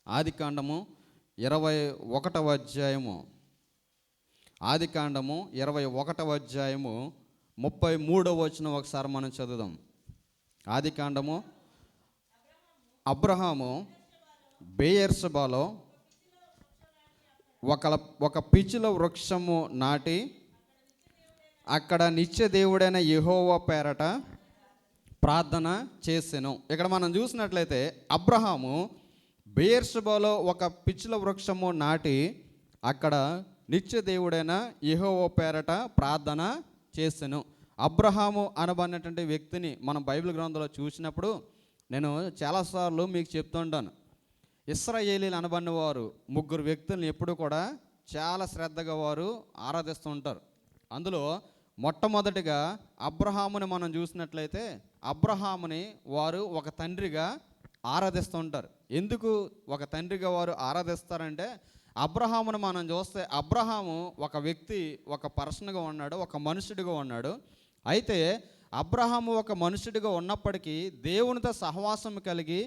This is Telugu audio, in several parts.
ఆదికాండము 21వ అధ్యాయము, ఆదికాండము 21వ అధ్యాయము 33వ వచనం ఒకసారి మనం చదువుదాం. ఆదికాండము, అబ్రహాము బెయేర్షెబాలో ఒక పిచ్చుల వృక్షము నాటి అక్కడ నిత్య దేవుడైన యెహోవా పేరట ప్రార్థన చేసెను. ఇక్కడ మనం చూసినట్లయితే అబ్రహాము బెయేర్షెబాలో ఒక పిచ్చుల వృక్షము నాటి అక్కడ నిత్య దేవుడైన యెహోవా పేరట ప్రార్థన చేసెను. అబ్రహాము అనబడినటువంటి వ్యక్తిని మనం బైబిల్ గ్రంథంలో చూసినప్పుడు నేను చాలాసార్లు మీకు చెప్తుంటాను, ఇశ్రాయేలీలు అనబడిన వారు ముగ్గురు వ్యక్తులను ఎప్పుడు కూడా చాలా శ్రద్ధగా వారు ఆరాధిస్తూ ఉంటారు. అందులో మొట్టమొదటిగా అబ్రహాముని మనం చూసినట్లయితే అబ్రహాముని వారు ఒక తండ్రిగా ఆరాధిస్తూ ఉంటారు. ఎందుకు ఒక తండ్రిగా వారు ఆరాధిస్తారంటే, అబ్రహామును మనం చూస్తే అబ్రహాము ఒక వ్యక్తి, ఒక పర్సన్గా ఉన్నాడు, ఒక మనుషుడిగా ఉన్నాడు. అయితే అబ్రహాము ఒక మనుషుడిగా ఉన్నప్పటికీ దేవునితో సహవాసం కలిగి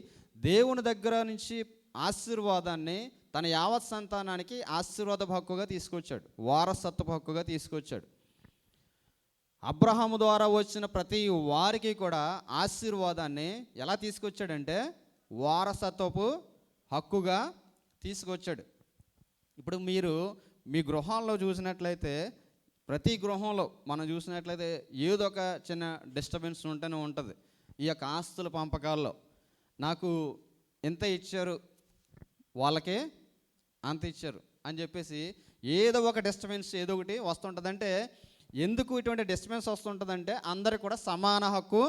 దేవుని దగ్గర నుంచి ఆశీర్వాదాన్ని తన యావత్ సంతానానికి ఆశీర్వాద హక్కుగా తీసుకొచ్చాడు, వారసత్వ హక్కుగా తీసుకొచ్చాడు. అబ్రహాము ద్వారా వచ్చిన ప్రతి వారికి కూడా ఆశీర్వాదాన్ని ఎలా తీసుకొచ్చాడంటే వారసత్వపు హక్కుగా తీసుకొచ్చాడు. ఇప్పుడు మీరు మీ గృహాల్లో చూసినట్లయితే ప్రతి గృహంలో మనం చూసినట్లయితే ఏదో ఒక చిన్న డిస్టర్బెన్స్ ఉంటూనే ఉంటుంది. ఈ యొక్క ఆస్తుల పంపకాల్లో నాకు ఎంత ఇచ్చారు, వాళ్ళకే అంత ఇచ్చారు అని చెప్పేసి ఏదో ఒక డిస్టర్బెన్స్ ఏదో ఒకటి వస్తుంటుంది. అంటే ఎందుకు ఇటువంటి డిస్టర్బెన్స్ వస్తుంటుందంటే అందరికి కూడా సమాన హక్కు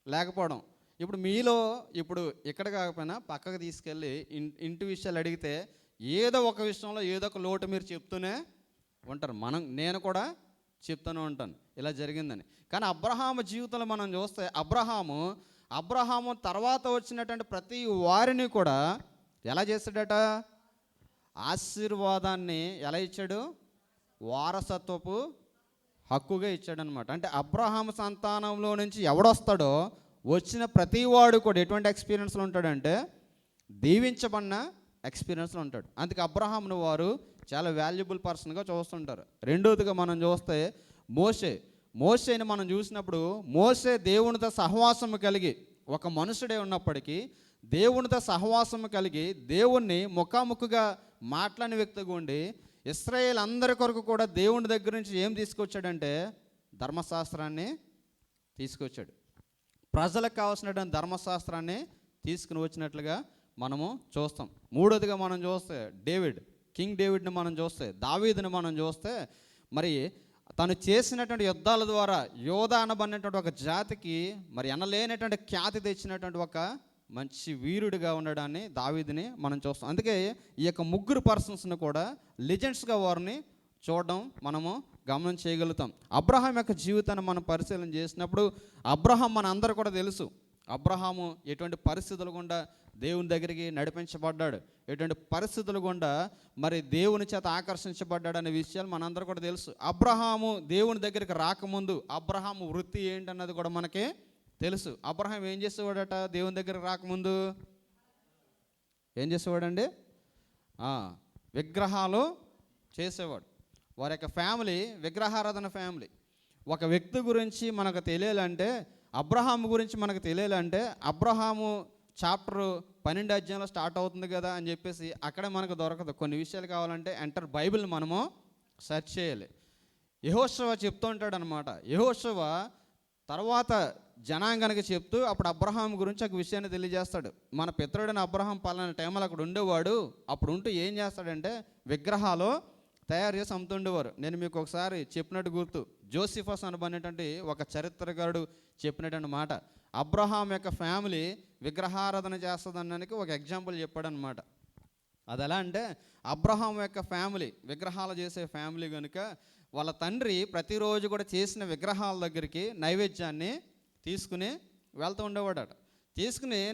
లేకపోవడం. ఇప్పుడు మీలో ఇప్పుడు ఇక్కడ కాకపోయినా పక్కకు తీసుకెళ్ళి ఇంటి విషయాలు అడిగితే ఏదో ఒక విషయంలో ఏదో ఒక లోటు మీరు చెప్తూనే ఉంటారు. నేను కూడా చెప్తూనే ఉంటాను ఇలా జరిగిందని. కానీ అబ్రహాము జీవితంలో మనం చూస్తే అబ్రహాము తర్వాత వచ్చినటువంటి ప్రతి వారిని కూడా ఎలా చేశాడట? ఆశీర్వాదాన్ని ఎలా ఇచ్చాడు? వారసత్వపు హక్కుగా ఇచ్చాడనమాట. అంటే అబ్రహాము సంతానంలో నుంచి ఎవడొస్తాడో వచ్చిన ప్రతి వాడు కూడా ఎటువంటి ఎక్స్పీరియన్స్లో ఉంటాడంటే దీవించబడిన ఎక్స్పీరియన్స్లో ఉంటాడు. అందుకే అబ్రహామును వారు చాలా వాల్యుబుల్ పర్సన్గా చూస్తుంటారు. రెండోదిగా మనం చూస్తే మోషేని మనం చూసినప్పుడు మోషే దేవునితో సహవాసము కలిగి ఒక మనుషుడే ఉన్నప్పటికీ దేవునితో సహవాసము కలిగి దేవుణ్ణి ముఖాముఖిగా మాట్లాడిన వ్యక్తిగా ఉండి ఇశ్రాయేల్ అందరి కొరకు కూడా దేవుని దగ్గర నుంచి ఏం తీసుకొచ్చాడంటే ధర్మశాస్త్రాన్ని తీసుకొచ్చాడు. ప్రజలకు కావాల్సినటువంటి ధర్మశాస్త్రాన్ని తీసుకుని వచ్చినట్లుగా మనము చూస్తాం. మూడోదిగా మనం చూస్తే కింగ్ డేవిడ్ని మనం చూస్తే, దావీదుని మనం చూస్తే, మరి తను చేసినటువంటి యుద్ధాల ద్వారా యోధా అనబడినటువంటి ఒక జాతికి మరి ఎనలేనటువంటి ఖ్యాతి తెచ్చినటువంటి ఒక మంచి వీరుడిగా ఉండడాన్ని దావీదుని మనం చూస్తాం. అందుకే ఈ యొక్క ముగ్గురు పర్సన్స్ని కూడా లెజెండ్స్గా వారిని చూడడం మనము గమనం చేయగలుగుతాం. అబ్రహాం యొక్క జీవితాన్ని మనం పరిశీలన చేసినప్పుడు అబ్రహాం మన అందరూ కూడా తెలుసు. అబ్రహాము ఎటువంటి పరిస్థితుల గుండా దేవుని దగ్గరికి నడిపించబడ్డాడు, ఎటువంటి పరిస్థితుల గుండా మరి దేవుని చేత ఆకర్షించబడ్డాడు అనే విషయాలు మనందరూ కూడా తెలుసు. అబ్రహాము దేవుని దగ్గరికి రాకముందు అబ్రహాము వృత్తి ఏంటన్నది కూడా మనకి తెలుసు. అబ్రహాం ఏం చేసేవాడట? దేవుని దగ్గరికి రాకముందు ఏం చేసేవాడండి? విగ్రహాలు చేసేవాడు. వారి యొక్క ఫ్యామిలీ విగ్రహారాధన ఫ్యామిలీ. ఒక వ్యక్తి గురించి మనకు తెలియాలంటే, అబ్రహాము గురించి మనకు తెలియాలంటే అబ్రహాము చాప్టర్ 12 అధ్యాయంలో స్టార్ట్ అవుతుంది కదా అని చెప్పేసి అక్కడే మనకు దొరకదు. కొన్ని విషయాలు కావాలంటే ఎంటర్ బైబిల్ మనము సెర్చ్ చేయాలి. యెహోషువ చెప్తూ ఉంటాడు అనమాట. యెహోషువ తర్వాత జనాంగానికి చెప్తూ అప్పుడు అబ్రహాం గురించి ఒక విషయాన్ని తెలియజేస్తాడు. మన పితరుడైన అబ్రహాం పలానా టైంలో అక్కడ ఉండేవాడు. అప్పుడు ఉంటూ ఏం చేస్తాడంటే విగ్రహాలు తయారు చేసి అమ్ముతుండేవారు. నేను మీకు ఒకసారి చెప్పినట్టు గుర్తు, జోసిఫస్ అనబడినటువంటి ఒక చరిత్రకారుడు చెప్పినటువంటి మాట. అబ్రహాం యొక్క ఫ్యామిలీ విగ్రహారాధన చేస్తుందనడానికి ఒక ఎగ్జాంపుల్ చెప్పాడనమాట. అది ఎలా అంటే అబ్రహాం యొక్క ఫ్యామిలీ విగ్రహాలు చేసే ఫ్యామిలీ కనుక వాళ్ళ తండ్రి ప్రతిరోజు కూడా చేసిన విగ్రహాల దగ్గరికి నైవేద్యాన్ని తీసుకుని వెళ్తూ ఉండేవాడట.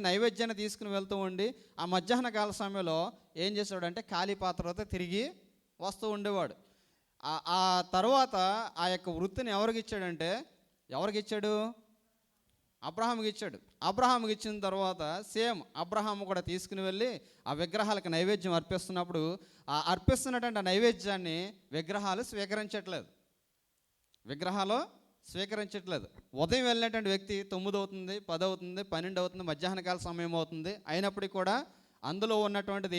నైవేద్యాన్ని తీసుకుని వెళ్తూ ఉండి ఆ మధ్యాహ్న కాల సమయంలో ఏం చేసేవాడంటే ఖాళీ పాత్రతో తిరిగి వస్తూ ఉండేవాడు. ఆ తర్వాత ఆ యొక్క వృత్తిని ఎవరికి ఇచ్చాడంటే అబ్రహాముకి ఇచ్చాడు. అబ్రహాముకి ఇచ్చిన తర్వాత సేమ్ అబ్రహాము కూడా తీసుకుని వెళ్ళి ఆ విగ్రహాలకు నైవేద్యం అర్పిస్తున్నప్పుడు ఆ అర్పిస్తున్నటువంటి ఆ నైవేద్యాన్ని విగ్రహాలు స్వీకరించట్లేదు. ఉదయం వెళ్ళినటువంటి వ్యక్తి 9 అవుతుంది, 10 అవుతుంది, 12 అవుతుంది, మధ్యాహ్న కాల సమయం అవుతుంది, అయినప్పటికీ కూడా అందులో ఉన్నటువంటిది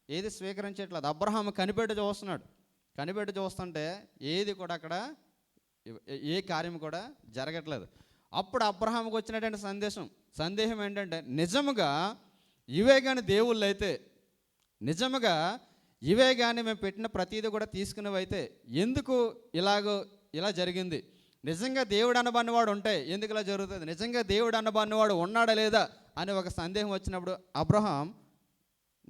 ఏది స్వీకరించట్లేదు. అబ్రహాము కనిపెట్టి చూస్తుంటే ఏది కూడా అక్కడ ఏ కార్యం కూడా జరగట్లేదు. అప్పుడు అబ్రహాముకు వచ్చినటువంటి సందేహం ఏంటంటే, నిజముగా ఇవే కానీ దేవుళ్ళు అయితే, నిజముగా ఇవే కానీ మేము పెట్టిన ప్రతీది కూడా తీసుకునేవైతే ఎందుకు ఇలా జరిగింది? నిజంగా దేవుడు అనబడినవాడు ఉంటే ఎందుకు ఇలా జరుగుతుంది? నిజంగా దేవుడు అనబడినవాడు ఉన్నాడా లేదా అని ఒక సందేహం వచ్చినప్పుడు అబ్రహాం,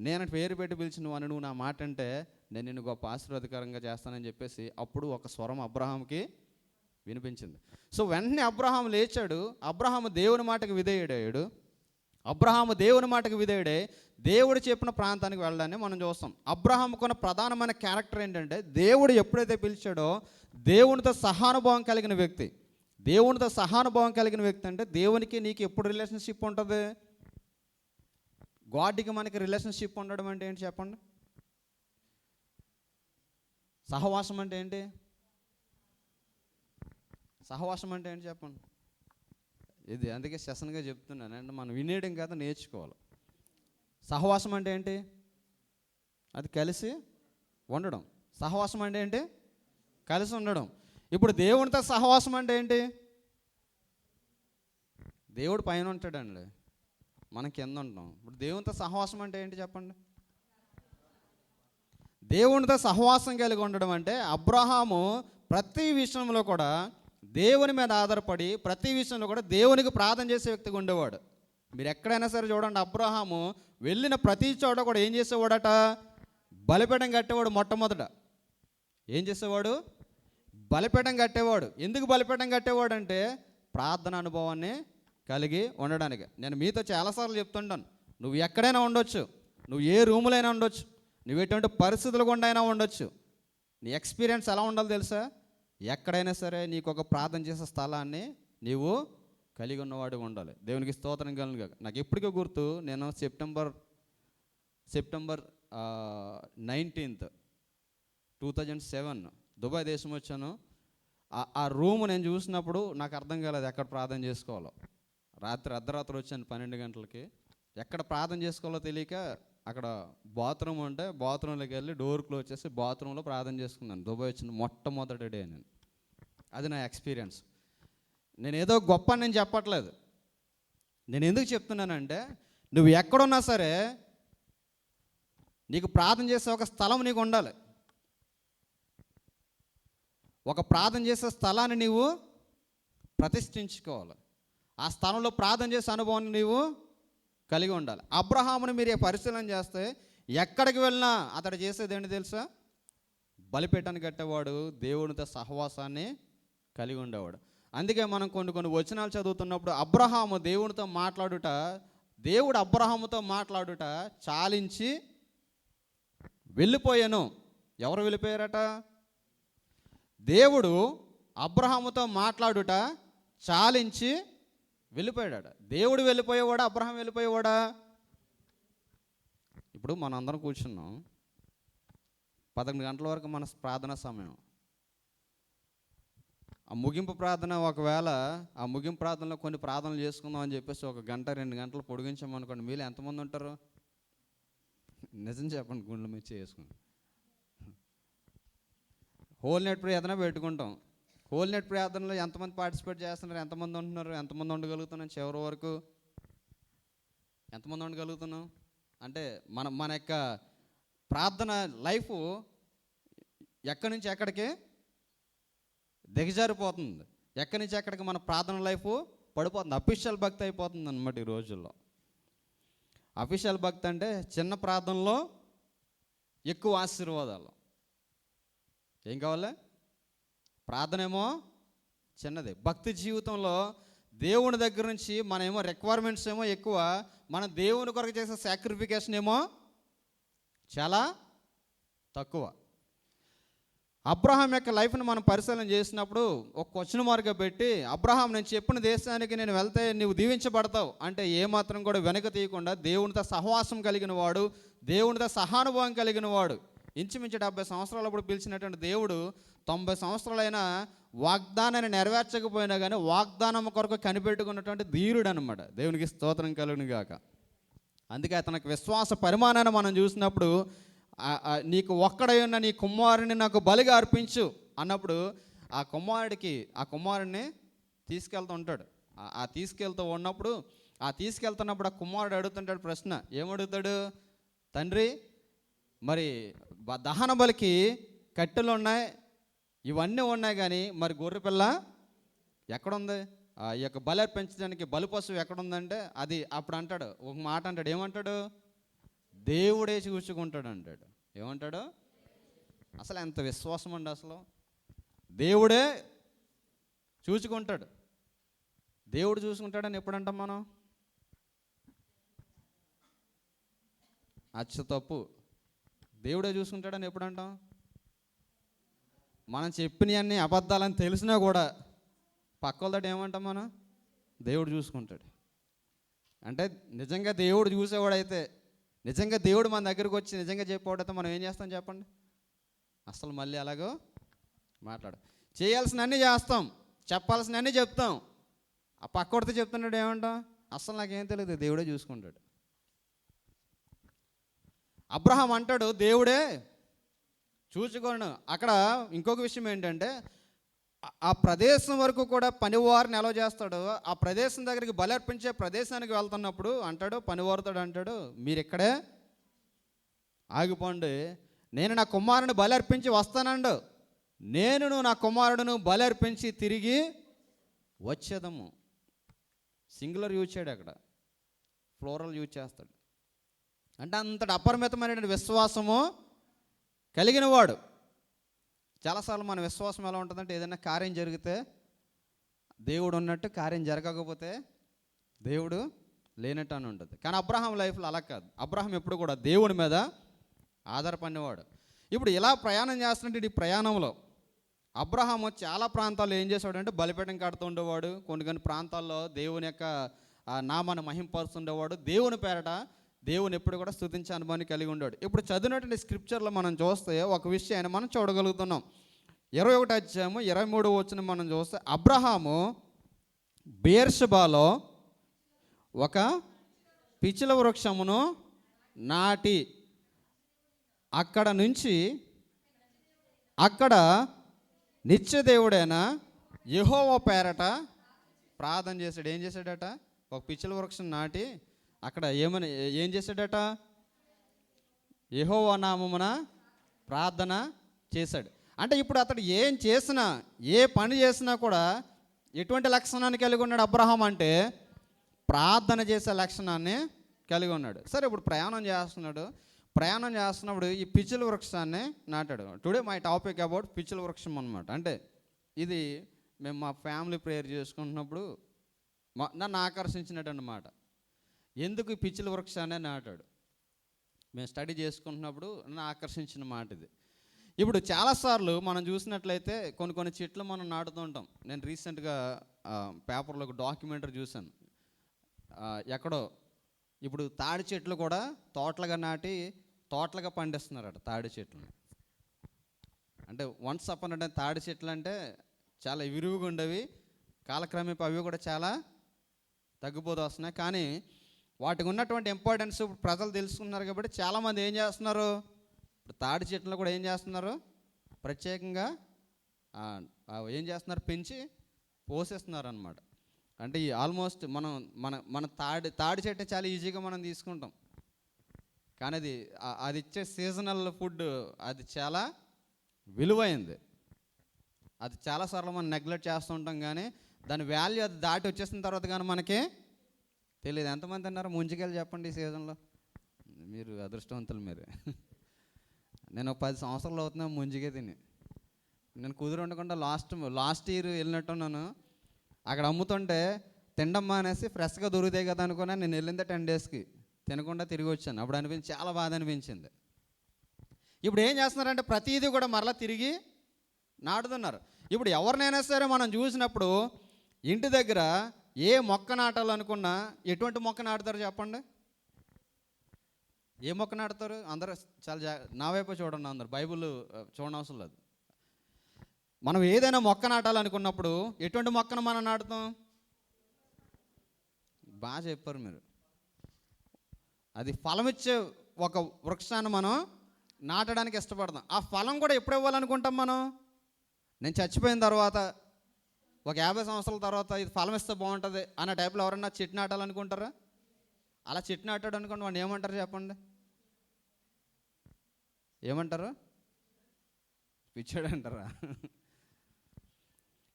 నేను పేరు పెట్టి పిలిచిన వాడిని, నువ్వు నా మాట అంటే నేను నిన్ను గొప్ప ఆశీర్వాదకరంగా చేస్తానని చెప్పేసి అప్పుడు ఒక స్వరం అబ్రహాంకి వినిపించింది. సో వెంటనే అబ్రహాం లేచాడు. అబ్రహాము దేవుని మాటకు విధేయుడయ్యాడు. దేవుడు చెప్పిన ప్రాంతానికి వెళ్ళడాన్ని మనం చూస్తాం. అబ్రహాముకున్న ప్రధానమైన క్యారెక్టర్ ఏంటంటే, దేవుడు ఎప్పుడైతే పిలిచాడో దేవునితో సహానుభావం కలిగిన వ్యక్తి. అంటే దేవునికి నీకు ఎప్పుడు రిలేషన్షిప్ ఉంటుంది? గాడ్కి మనకి రిలేషన్షిప్ ఉండడం అంటే ఏంటి చెప్పండి? సహవాసం అంటే ఏంటి చెప్పండి? ఇది అందుకే సెషన్గా చెప్తున్నాను, అంటే మనం వినేయడం కాదు, నేర్చుకోవాలి. సహవాసం అంటే ఏంటి? అది కలిసి ఉండడం. సహవాసం అంటే ఏంటి? కలిసి ఉండడం. ఇప్పుడు దేవునితో సహవాసం అంటే ఏంటి? దేవుడు పైన ఉంటాడండి, మనం కింద ఉంటాం. ఇప్పుడు దేవునితో సహవాసం అంటే ఏంటి చెప్పండి? దేవునితో సహవాసం కలిగి ఉండడం అంటే అబ్రహాము ప్రతి విషయంలో కూడా దేవుని మీద ఆధారపడి, ప్రతి విషయంలో కూడా దేవునికి ప్రార్థన చేసే వ్యక్తిగా ఉండేవాడు. మీరు ఎక్కడైనా సరే చూడండి, అబ్రహాము వెళ్ళిన ప్రతి చోట కూడా ఏం చేసేవాడట? బలిపీఠం కట్టేవాడు. మొట్టమొదట ఏం చేసేవాడు? బలిపీఠం కట్టేవాడు. ఎందుకు బలిపీఠం కట్టేవాడు అంటే ప్రార్థన అనుభవాన్ని కలిగి ఉండడానికి. నేను మీతో చాలాసార్లు చెప్తుంటాను, నువ్వు ఎక్కడైనా ఉండొచ్చు, నువ్వు ఏ రూములో అయినా ఉండొచ్చు, నువ్వు ఎటువంటి పరిస్థితులు గుండా అయినా ఉండొచ్చు, నీ ఎక్స్పీరియన్స్ ఎలా ఉండాలో తెలుసా? ఎక్కడైనా సరే నీకు ఒక ప్రార్థన చేసే స్థలాన్ని నీవు కలిగి ఉన్నవాడు ఉండాలి. దేవునికి స్తోత్రం కలుగుగా. నాకు ఎప్పటికీ గుర్తు, నేను సెప్టెంబర్ 19th 2007 దుబాయ్ దేశం వచ్చాను. ఆ రూమ్ నేను చూసినప్పుడు నాకు అర్థం కాలేదు ఎక్కడ ప్రార్థన చేసుకోవాలో. అర్ధరాత్రి వచ్చాను 12 గంటలకి. ఎక్కడ ప్రార్థన చేసుకోవాలో తెలియక అక్కడ బాత్రూమ్ ఉంటే బాత్రూంలోకి వెళ్ళి డోర్ క్లోజ్ చేసి బాత్రూంలో ప్రార్థన చేసుకున్నాను. దుబాయ్ వచ్చిన మొట్టమొదటి డే నేను. అది నా ఎక్స్పీరియన్స్. నేను ఏదో గొప్ప నేను చెప్పట్లేదు. నేను ఎందుకు చెప్తున్నానంటే, నువ్వు ఎక్కడున్నా సరే నీకు ప్రార్థన చేసే ఒక స్థలం నీకు ఉండాలి. ఒక ప్రార్థన చేసే స్థలాన్ని నీవు ప్రతిష్ఠించుకోవాలి. ఆ స్థలంలో ప్రార్థన చేసే అనుభవాన్ని నీవు కలిగి ఉండాలి. అబ్రహామును మీరు పరిశీలన చేస్తే ఎక్కడికి వెళ్ళినా అతడు చేసేది ఏంటి తెలుసా? బలిపీఠాన్ని కట్టేవాడు, దేవునితో సహవాసాన్ని కలిగి ఉండేవాడు. అందుకే మనం కొన్ని వచనాలు చదువుతున్నప్పుడు దేవుడు అబ్రహాముతో మాట్లాడుట చాలించి వెళ్ళిపోయాను. ఎవరు వెళ్ళిపోయారట? దేవుడు అబ్రహాముతో మాట్లాడుట చాలించి వెళ్ళిపోయాడట. దేవుడు వెళ్ళిపోయేవాడా? అబ్రహాం వెళ్ళిపోయేవాడా? ఇప్పుడు మనం అందరం కూర్చున్నాం, 11 గంటల వరకు మన ప్రార్థన సమయం. ఆ ముగింపు ప్రార్థన, ఒకవేళ ఆ ముగింపు ప్రార్థనలో కొన్ని ప్రార్థనలు చేసుకుందాం అని చెప్పేసి 1 గంట 2 గంటలు పొడిగించామనుకోండి, మీలో ఎంతమంది ఉంటారు? నిజం చెప్పండి, గుండెల మీద చేసుకుని. హోల్ నైట్ ప్రార్థన పెట్టుకుంటాం. హోల్ నైట్ ప్రార్థనలో ఎంతమంది పార్టిసిపేట్ చేస్తున్నారు? ఎంతమంది ఉంటున్నారు? ఎంతమంది ఉండగలుగుతున్నాం? చివరి వరకు ఎంతమంది ఉండగలుగుతున్నాం? అంటే మన యొక్క ప్రార్థన లైఫ్ ఎక్కడి నుంచి ఎక్కడికి దిగజారిపోతుంది, ఎక్కడి నుంచి ఎక్కడికి మన ప్రార్థన లైఫ్ పడిపోతుంది. అఫీషియల్ భక్తి అయిపోతుంది అన్నమాట ఈ రోజుల్లో. అఫీషియల్ భక్తి అంటే చిన్న ప్రార్థనలో ఎక్కువ ఆశీర్వాదాలు. ఏం కావాలి? ప్రార్థన ఏమో చిన్నది. భక్తి జీవితంలో దేవుని దగ్గర నుంచి మనమేమో రిక్వైర్మెంట్స్ ఏమో ఎక్కువ, మన దేవుని కొరకు చేసే సాక్రిఫికేషన్ ఏమో చాలా తక్కువ. అబ్రహాం యొక్క లైఫ్ని మనం పరిశీలన చేసినప్పుడు ఒక క్వశ్చన్ మార్క్ పెట్టి, అబ్రహాం నేను చెప్పిన దేశానికి నేను వెళ్తే నువ్వు దీవించబడతావు అంటే ఏమాత్రం కూడా వెనక తీయకుండా దేవునితో సహవాసం కలిగిన వాడు, దేవునితో సహానుభవం కలిగిన వాడు, ఇంచుమించు 70 సంవత్సరాలప్పుడు పిలిచినటువంటి దేవుడు 90 సంవత్సరాలైన వాగ్దానాన్ని నెరవేర్చకపోయినా కానీ వాగ్దానం కొరకు కనిపెట్టుకున్నటువంటి ధీరుడు అనమాట. దేవునికి స్తోత్రం కలుగును గాక. అందుకే అతనికి విశ్వాస పరిమాణాన్ని మనం చూసినప్పుడు, నీకు ఒక్కడై ఉన్న నీ కుమారుని నాకు బలిగా అర్పించు అన్నప్పుడు ఆ కుమారుడిని తీసుకెళ్తూ ఉంటాడు. తీసుకెళ్తూ ఉన్నప్పుడు తీసుకెళ్తున్నప్పుడు ఆ కుమారుడు అడుగుతుంటాడు ప్రశ్న. ఏమడుగుతాడు? తండ్రి, మరి దహన బలికి కట్టెలు ఉన్నాయి, ఇవన్నీ ఉన్నాయి, కానీ మరి గొర్రెపిల్ల ఎక్కడుంది? ఈ యొక్క బలి అర్పించడానికి బలి పశువు ఎక్కడుందంటే అది అప్పుడు అంటాడు, ఒక మాట అంటాడు. ఏమంటాడు? దేవుడే చూసుకుంటాడు అంటాడు. ఏమంటాడు? అసలు ఎంత విశ్వాసం అండి! అసలు దేవుడే చూసుకుంటాడు. దేవుడు చూసుకుంటాడని ఎప్పుడంటాం మనం? అచ్చ తప్పు. దేవుడే చూసుకుంటాడని ఎప్పుడంటాం? మనం చెప్పినవన్నీ అబద్ధాలని తెలిసినా కూడా పక్కలతో ఏమంటాం మనం? దేవుడు చూసుకుంటాడు. అంటే నిజంగా దేవుడు చూసేవాడైతే, నిజంగా దేవుడు మన దగ్గరకు వచ్చి నిజంగా చెప్పేవాడైతే మనం ఏం చేస్తాం చెప్పండి? అసలు మళ్ళీ అలాగో చేయాల్సిన అన్నీ చేస్తాం, చెప్పాల్సిన అన్నీ చెప్తాం. ఆ పక్కడితో చెప్తున్నాడు ఏమంటాం? అసలు నాకేం తెలియదు, దేవుడే చూసుకుంటాడు. అబ్రహాం అంటాడు దేవుడే చూసుకోండు. అక్కడ ఇంకొక విషయం ఏంటంటే, ఆ ప్రదేశం వరకు కూడా పనివారిని ఎలా చేస్తాడో, ఆ ప్రదేశం దగ్గరికి బలి అర్పించే ప్రదేశానికి వెళ్తున్నప్పుడు అంటాడు, పనివారితో అంటాడు, మీరు ఇక్కడే ఆగిపోండి, నేను నా కుమారుని బలి అర్పించి వస్తానండు, నేను నా కుమారుడును బలి అర్పించి తిరిగి వచ్చేదము. సింగులర్ యూజ్ చేయడు, అక్కడ ఫ్లోరల్ యూజ్ చేస్తాడు. అంటే అంతటి అపరిమితమైనటువంటి విశ్వాసము కలిగిన వాడు. చాలాసార్లు మన విశ్వాసం ఎలా ఉంటుందంటే, ఏదైనా కార్యం జరిగితే దేవుడు ఉన్నట్టు, కార్యం జరగకపోతే దేవుడు లేనట్టు అని ఉంటుంది. కానీ అబ్రహాం లైఫ్లో అలా కాదు. అబ్రహాం ఎప్పుడు కూడా దేవుని మీద ఆధారపడినవాడు. ఇప్పుడు ఇలా ప్రయాణం చేస్తున్నట్టు ఈ ప్రయాణంలో అబ్రహాము చాలా ప్రాంతాల్లో ఏం చేసేవాడు అంటే బలిపీఠం కడుతూ ఉండేవాడు. కొన్ని ప్రాంతాల్లో దేవుని యొక్క నామాన్ని మహింపరుస్తుండేవాడు. దేవుని పేరట దేవుని ఎప్పుడు కూడా స్తుతించే అనుభవాన్ని కలిగి ఉన్నాడు. ఇప్పుడు చదివినటువంటి స్క్రిప్చర్లో మనం చూస్తే ఒక విషయాన్ని మనం చూడగలుగుతున్నాం. 21వ అధ్యాయము 23వ వచనం మనం చూస్తే, అబ్రహాము బెయేర్షెబాలో ఒక పిచ్చిల వృక్షమును నాటి అక్కడ నిత్యదేవుడైన యెహోవా పేరట ప్రార్థన చేశాడు. ఏం చేశాడట? ఒక పిచ్చిల వృక్షం నాటి అక్కడ ఏం చేశాడట? యెహోవా నామమున ప్రార్థన చేశాడు. అంటే ఇప్పుడు అతడు ఏం చేసినా, ఏ పని చేసినా కూడా ఎటువంటి లక్షణాన్ని కలిగి ఉన్నాడు అబ్రహాం అంటే? ప్రార్థన చేసే లక్షణాన్ని కలిగి ఉన్నాడు. సరే, ఇప్పుడు ప్రయాణం చేస్తున్నప్పుడు ఈ పిచ్చిల వృక్షాన్ని నాటాడు. టుడే మై టాపిక్ అబౌట్ పిచ్చిల వృక్షం అనమాట. అంటే ఇది మేము మా ఫ్యామిలీ ప్రేయర్ చేసుకుంటున్నప్పుడు నన్ను ఆకర్షించినట్టు అన్నమాట. ఎందుకు ఈ పిచ్చిల వృక్షాన్ని నాటాడు? మేము స్టడీ చేసుకుంటున్నప్పుడు నన్ను ఆకర్షించిన మాట ఇది. ఇప్పుడు చాలాసార్లు మనం చూసినట్లయితే కొన్ని చెట్లు మనం నాటుతూ ఉంటాం. నేను రీసెంట్గా పేపర్లో ఒక డాక్యుమెంటరీ చూశాను. ఎక్కడో ఇప్పుడు తాడి చెట్లు కూడా తోటలుగా నాటి తోటలుగా పండిస్తున్నారట తాడి చెట్లని. అంటే వన్స్ అపాన్ అంటే తాడి చెట్లు అంటే చాలా విరివిగా ఉండేవి, కాలక్రమేపీ అవి కూడా చాలా తగ్గిపోతూ వస్తున్నాయి. కానీ వాటికి ఉన్నటువంటి ఇంపార్టెన్స్ ప్రజలు తెలుసుకున్నారు కాబట్టి చాలామంది ఏం చేస్తున్నారు, ఇప్పుడు తాడి చెట్లు కూడా ఏం చేస్తున్నారు, ప్రత్యేకంగా ఏం చేస్తున్నారు, పెంచి పోసేస్తున్నారు అన్నమాట. అంటే ఈ ఆల్మోస్ట్ మన తాడి చెట్టు చాలా ఈజీగా మనం తీసుకుంటాం, కానీ అది ఇచ్చే సీజనల్ ఫుడ్ అది చాలా విలువైంది. అది చాలాసార్లు మనం నెగ్లెక్ట్ చేస్తూ ఉంటాం, కానీ దాని వాల్యూ అది దాటి వచ్చేసిన తర్వాత కానీ మనకి తెలియదు. ఎంతమంది అన్నారు ముంచుకెళ్ళి చెప్పండి ఈ సీజన్లో? మీరు అదృష్టవంతులు మీరు. నేను 10 సంవత్సరాలు అవుతున్నా ముంజిగే తిని. నేను కుదిరి ఉండకుండా లాస్ట్ ఇయర్ వెళ్ళినట్టున్నాను. అక్కడ అమ్ముతుంటే తినడం మానేసి ఫ్రెష్గా దొరుకుతాయి కదా అనుకున్నా. నేను వెళ్ళిందే 10 డేస్కి తినకుండా తిరిగి వచ్చాను. అప్పుడు చాలా బాధ అనిపించింది. ఇప్పుడు ఏం చేస్తున్నారంటే ప్రతిదీ కూడా మరలా తిరిగి నాటుతున్నారు. ఇప్పుడు ఎవరినైనా సరే మనం చూసినప్పుడు ఇంటి దగ్గర ఏ మొక్క నాటాలనుకున్నా ఎటువంటి మొక్క నాటుతారు చెప్పండి? ఏ మొక్క నాటుతారు? అందరూ చాలా నా వైపు చూడండి, అందరు బైబిల్ చూడనవసరం లేదు. మనం ఏదైనా మొక్క నాటాలనుకున్నప్పుడు ఎటువంటి మొక్కను మనం నాటుతాం? బాగా చెప్పారు మీరు. అది ఫలమిచ్చే ఒక వృక్షాన్ని మనం నాటడానికి ఇష్టపడతాం. ఆ ఫలం కూడా ఎప్పుడు ఇవ్వాలనుకుంటాం మనం? నేను చచ్చిపోయిన తర్వాత ఒక 50 సంవత్సరాల తర్వాత ఇది ఫలం ఇస్తే బాగుంటుంది అన్న టైప్లో ఎవరన్నా చెట్టు నాటాలనుకుంటారా? అలా చెట్టు నాటాడు అనుకోండి, వాడిని ఏమంటారు చెప్పండి? ఏమంటారు? పిచ్చాడు అంటారా?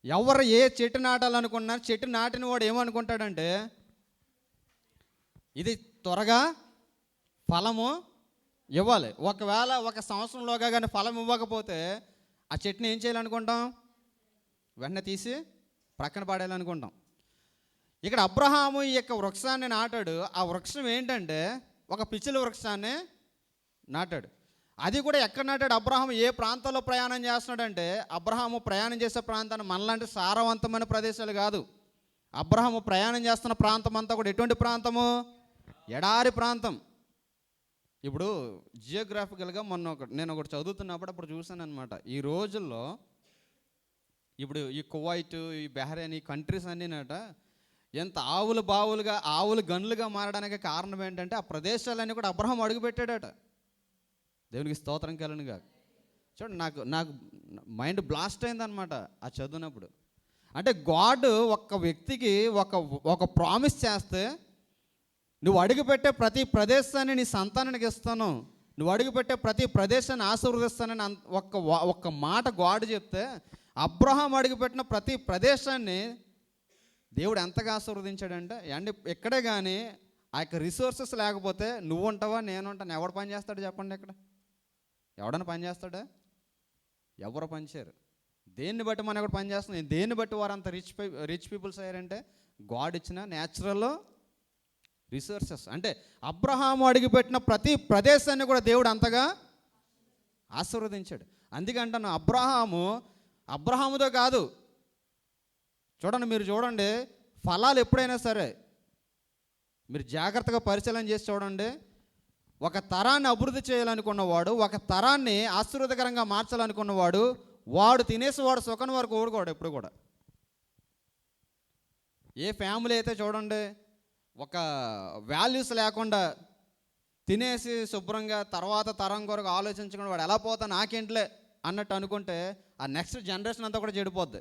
ఎవరు ఏ చెట్టు నాటాలనుకున్నా చెట్టు నాటిన వాడు ఏమనుకుంటాడంటే ఇది త్వరగా ఫలము ఇవ్వాలి. ఒకవేళ ఒక సంవత్సరంలోగా కానీ ఫలం ఇవ్వకపోతే ఆ చెట్టుని ఏం చేయాలనుకుంటాం? వెంటనే తీసి ప్రక్కన పాడేయాలనుకుంటాం. ఇక్కడ అబ్రహాము ఈ యొక్క వృక్షాన్ని నాటాడు. ఆ వృక్షం ఏంటంటే ఒక పిచ్చిల వృక్షాన్ని నాటాడు. అది కూడా ఎక్కడ నాటాడు? అబ్రహాము ఏ ప్రాంతంలో ప్రయాణం చేస్తున్నాడంటే అబ్రహాము ప్రయాణం చేసే ప్రాంతాన్ని మనలాంటి సారవంతమైన ప్రదేశాలు కాదు. అబ్రహాము ప్రయాణం చేస్తున్న ప్రాంతం అంతా కూడా ఎటువంటి ప్రాంతము? ఎడారి ప్రాంతం. ఇప్పుడు జియోగ్రాఫికల్గా నేను ఒకటి చదువుతున్నప్పుడు అప్పుడు చూశాను అనమాట. ఈ రోజుల్లో ఇప్పుడు ఈ కువైట్, ఈ బహ్రెయిన్, ఈ కంట్రీస్ అన్నీనట ఎంత ఆవులు గనులుగా మారడానికి కారణం ఏంటంటే ఆ ప్రదేశాలన్నీ కూడా అబ్రహాం అడుగుపెట్టాడట. దేవునికి స్తోత్రం కలుగునుగాక. చూడండి, నాకు మైండ్ బ్లాస్ట్ అయిందనమాట ఆ చదివినప్పుడు. అంటే గాడ్ ఒక్క వ్యక్తికి ఒక ప్రామిస్ చేస్తే, నువ్వు అడుగుపెట్టే ప్రతి ప్రదేశాన్ని నీ సంతానానికి ఇస్తాను, నువ్వు అడుగుపెట్టే ప్రతి ప్రదేశాన్ని ఆశీర్వదిస్తానని ఒక్క మాట గాడ్ చెప్తే, అబ్రహాం అడుగుపెట్టిన ప్రతి ప్రదేశాన్ని దేవుడు ఎంతగా ఆశీర్వదించాడంటే, అండ్ ఎక్కడే కానీ ఆ యొక్క రిసోర్సెస్ లేకపోతే నువ్వు ఉంటావా నేను ఉంటాను, ఎవడు పని చేస్తాడు చెప్పండి? ఇక్కడ ఎవడన్నా పని చేస్తాడా? ఎవరు పని చేయరు. దేన్ని బట్టి మనం ఇక్కడ పని చేస్తున్నాం? దేన్ని బట్టి వారు అంత రిచ్ పీపుల్స్ అయ్యారంటే గాడ్ ఇచ్చిన న్యాచురల్ రిసోర్సెస్. అంటే అబ్రహాము అడుగుపెట్టిన ప్రతి ప్రదేశాన్ని కూడా దేవుడు అంతగా ఆశీర్వదించాడు. అందుకంటాను అబ్రహాముతో కాదు. మీరు చూడండి, ఫలాలు ఎప్పుడైనా సరే మీరు జాగ్రత్తగా పరిశీలన చేసి చూడండి. ఒక తరాన్ని అభివృద్ధి చేయాలనుకున్నవాడు, ఒక తరాన్ని ఆశీర్వాదకరంగా మార్చాలనుకున్నవాడు, వాడు తినేసేవాడు సుఖం వరకు ఊరుకోడు ఎప్పుడు కూడా. ఏ ఫ్యామిలీ అయితే చూడండి ఒక వాల్యూస్ లేకుండా తినేసి శుభ్రంగా తర్వాత తరం కొరకు ఆలోచించకుండా వాడు ఎలా పోతా నాకేంట్లే అన్నట్టు అనుకుంటే ఆ నెక్స్ట్ జనరేషన్ అంతా కూడా చెడిపోద్ది.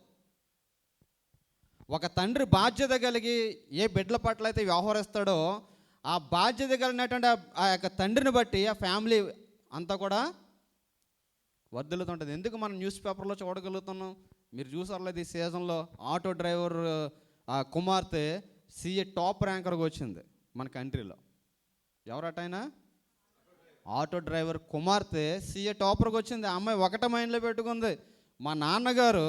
ఒక తండ్రి బాధ్యత కలిగి ఏ బిడ్డల పట్ల అయితే వ్యవహరిస్తాడో ఆ బాధ్యత కలిగినటువంటి ఆ యొక్క తండ్రిని బట్టి ఆ ఫ్యామిలీ అంతా కూడా వర్ధిల్లుతుంటుంది. ఎందుకు మనం న్యూస్ పేపర్లో చూడగలుగుతున్నాం? మీరు చూసారులేదు, ఈ సీజన్లో ఆటో డ్రైవర్ కుమార్తె సీఏ టాప్ ర్యాంకర్గా వచ్చింది మన కంట్రీలో. ఎవరటైనా ఆటో డ్రైవర్ కుమార్తె సీఏ టాపర్గా వచ్చింది. ఆ అమ్మాయి ఒకటే మైండ్లో పెట్టుకుంది, మా నాన్నగారు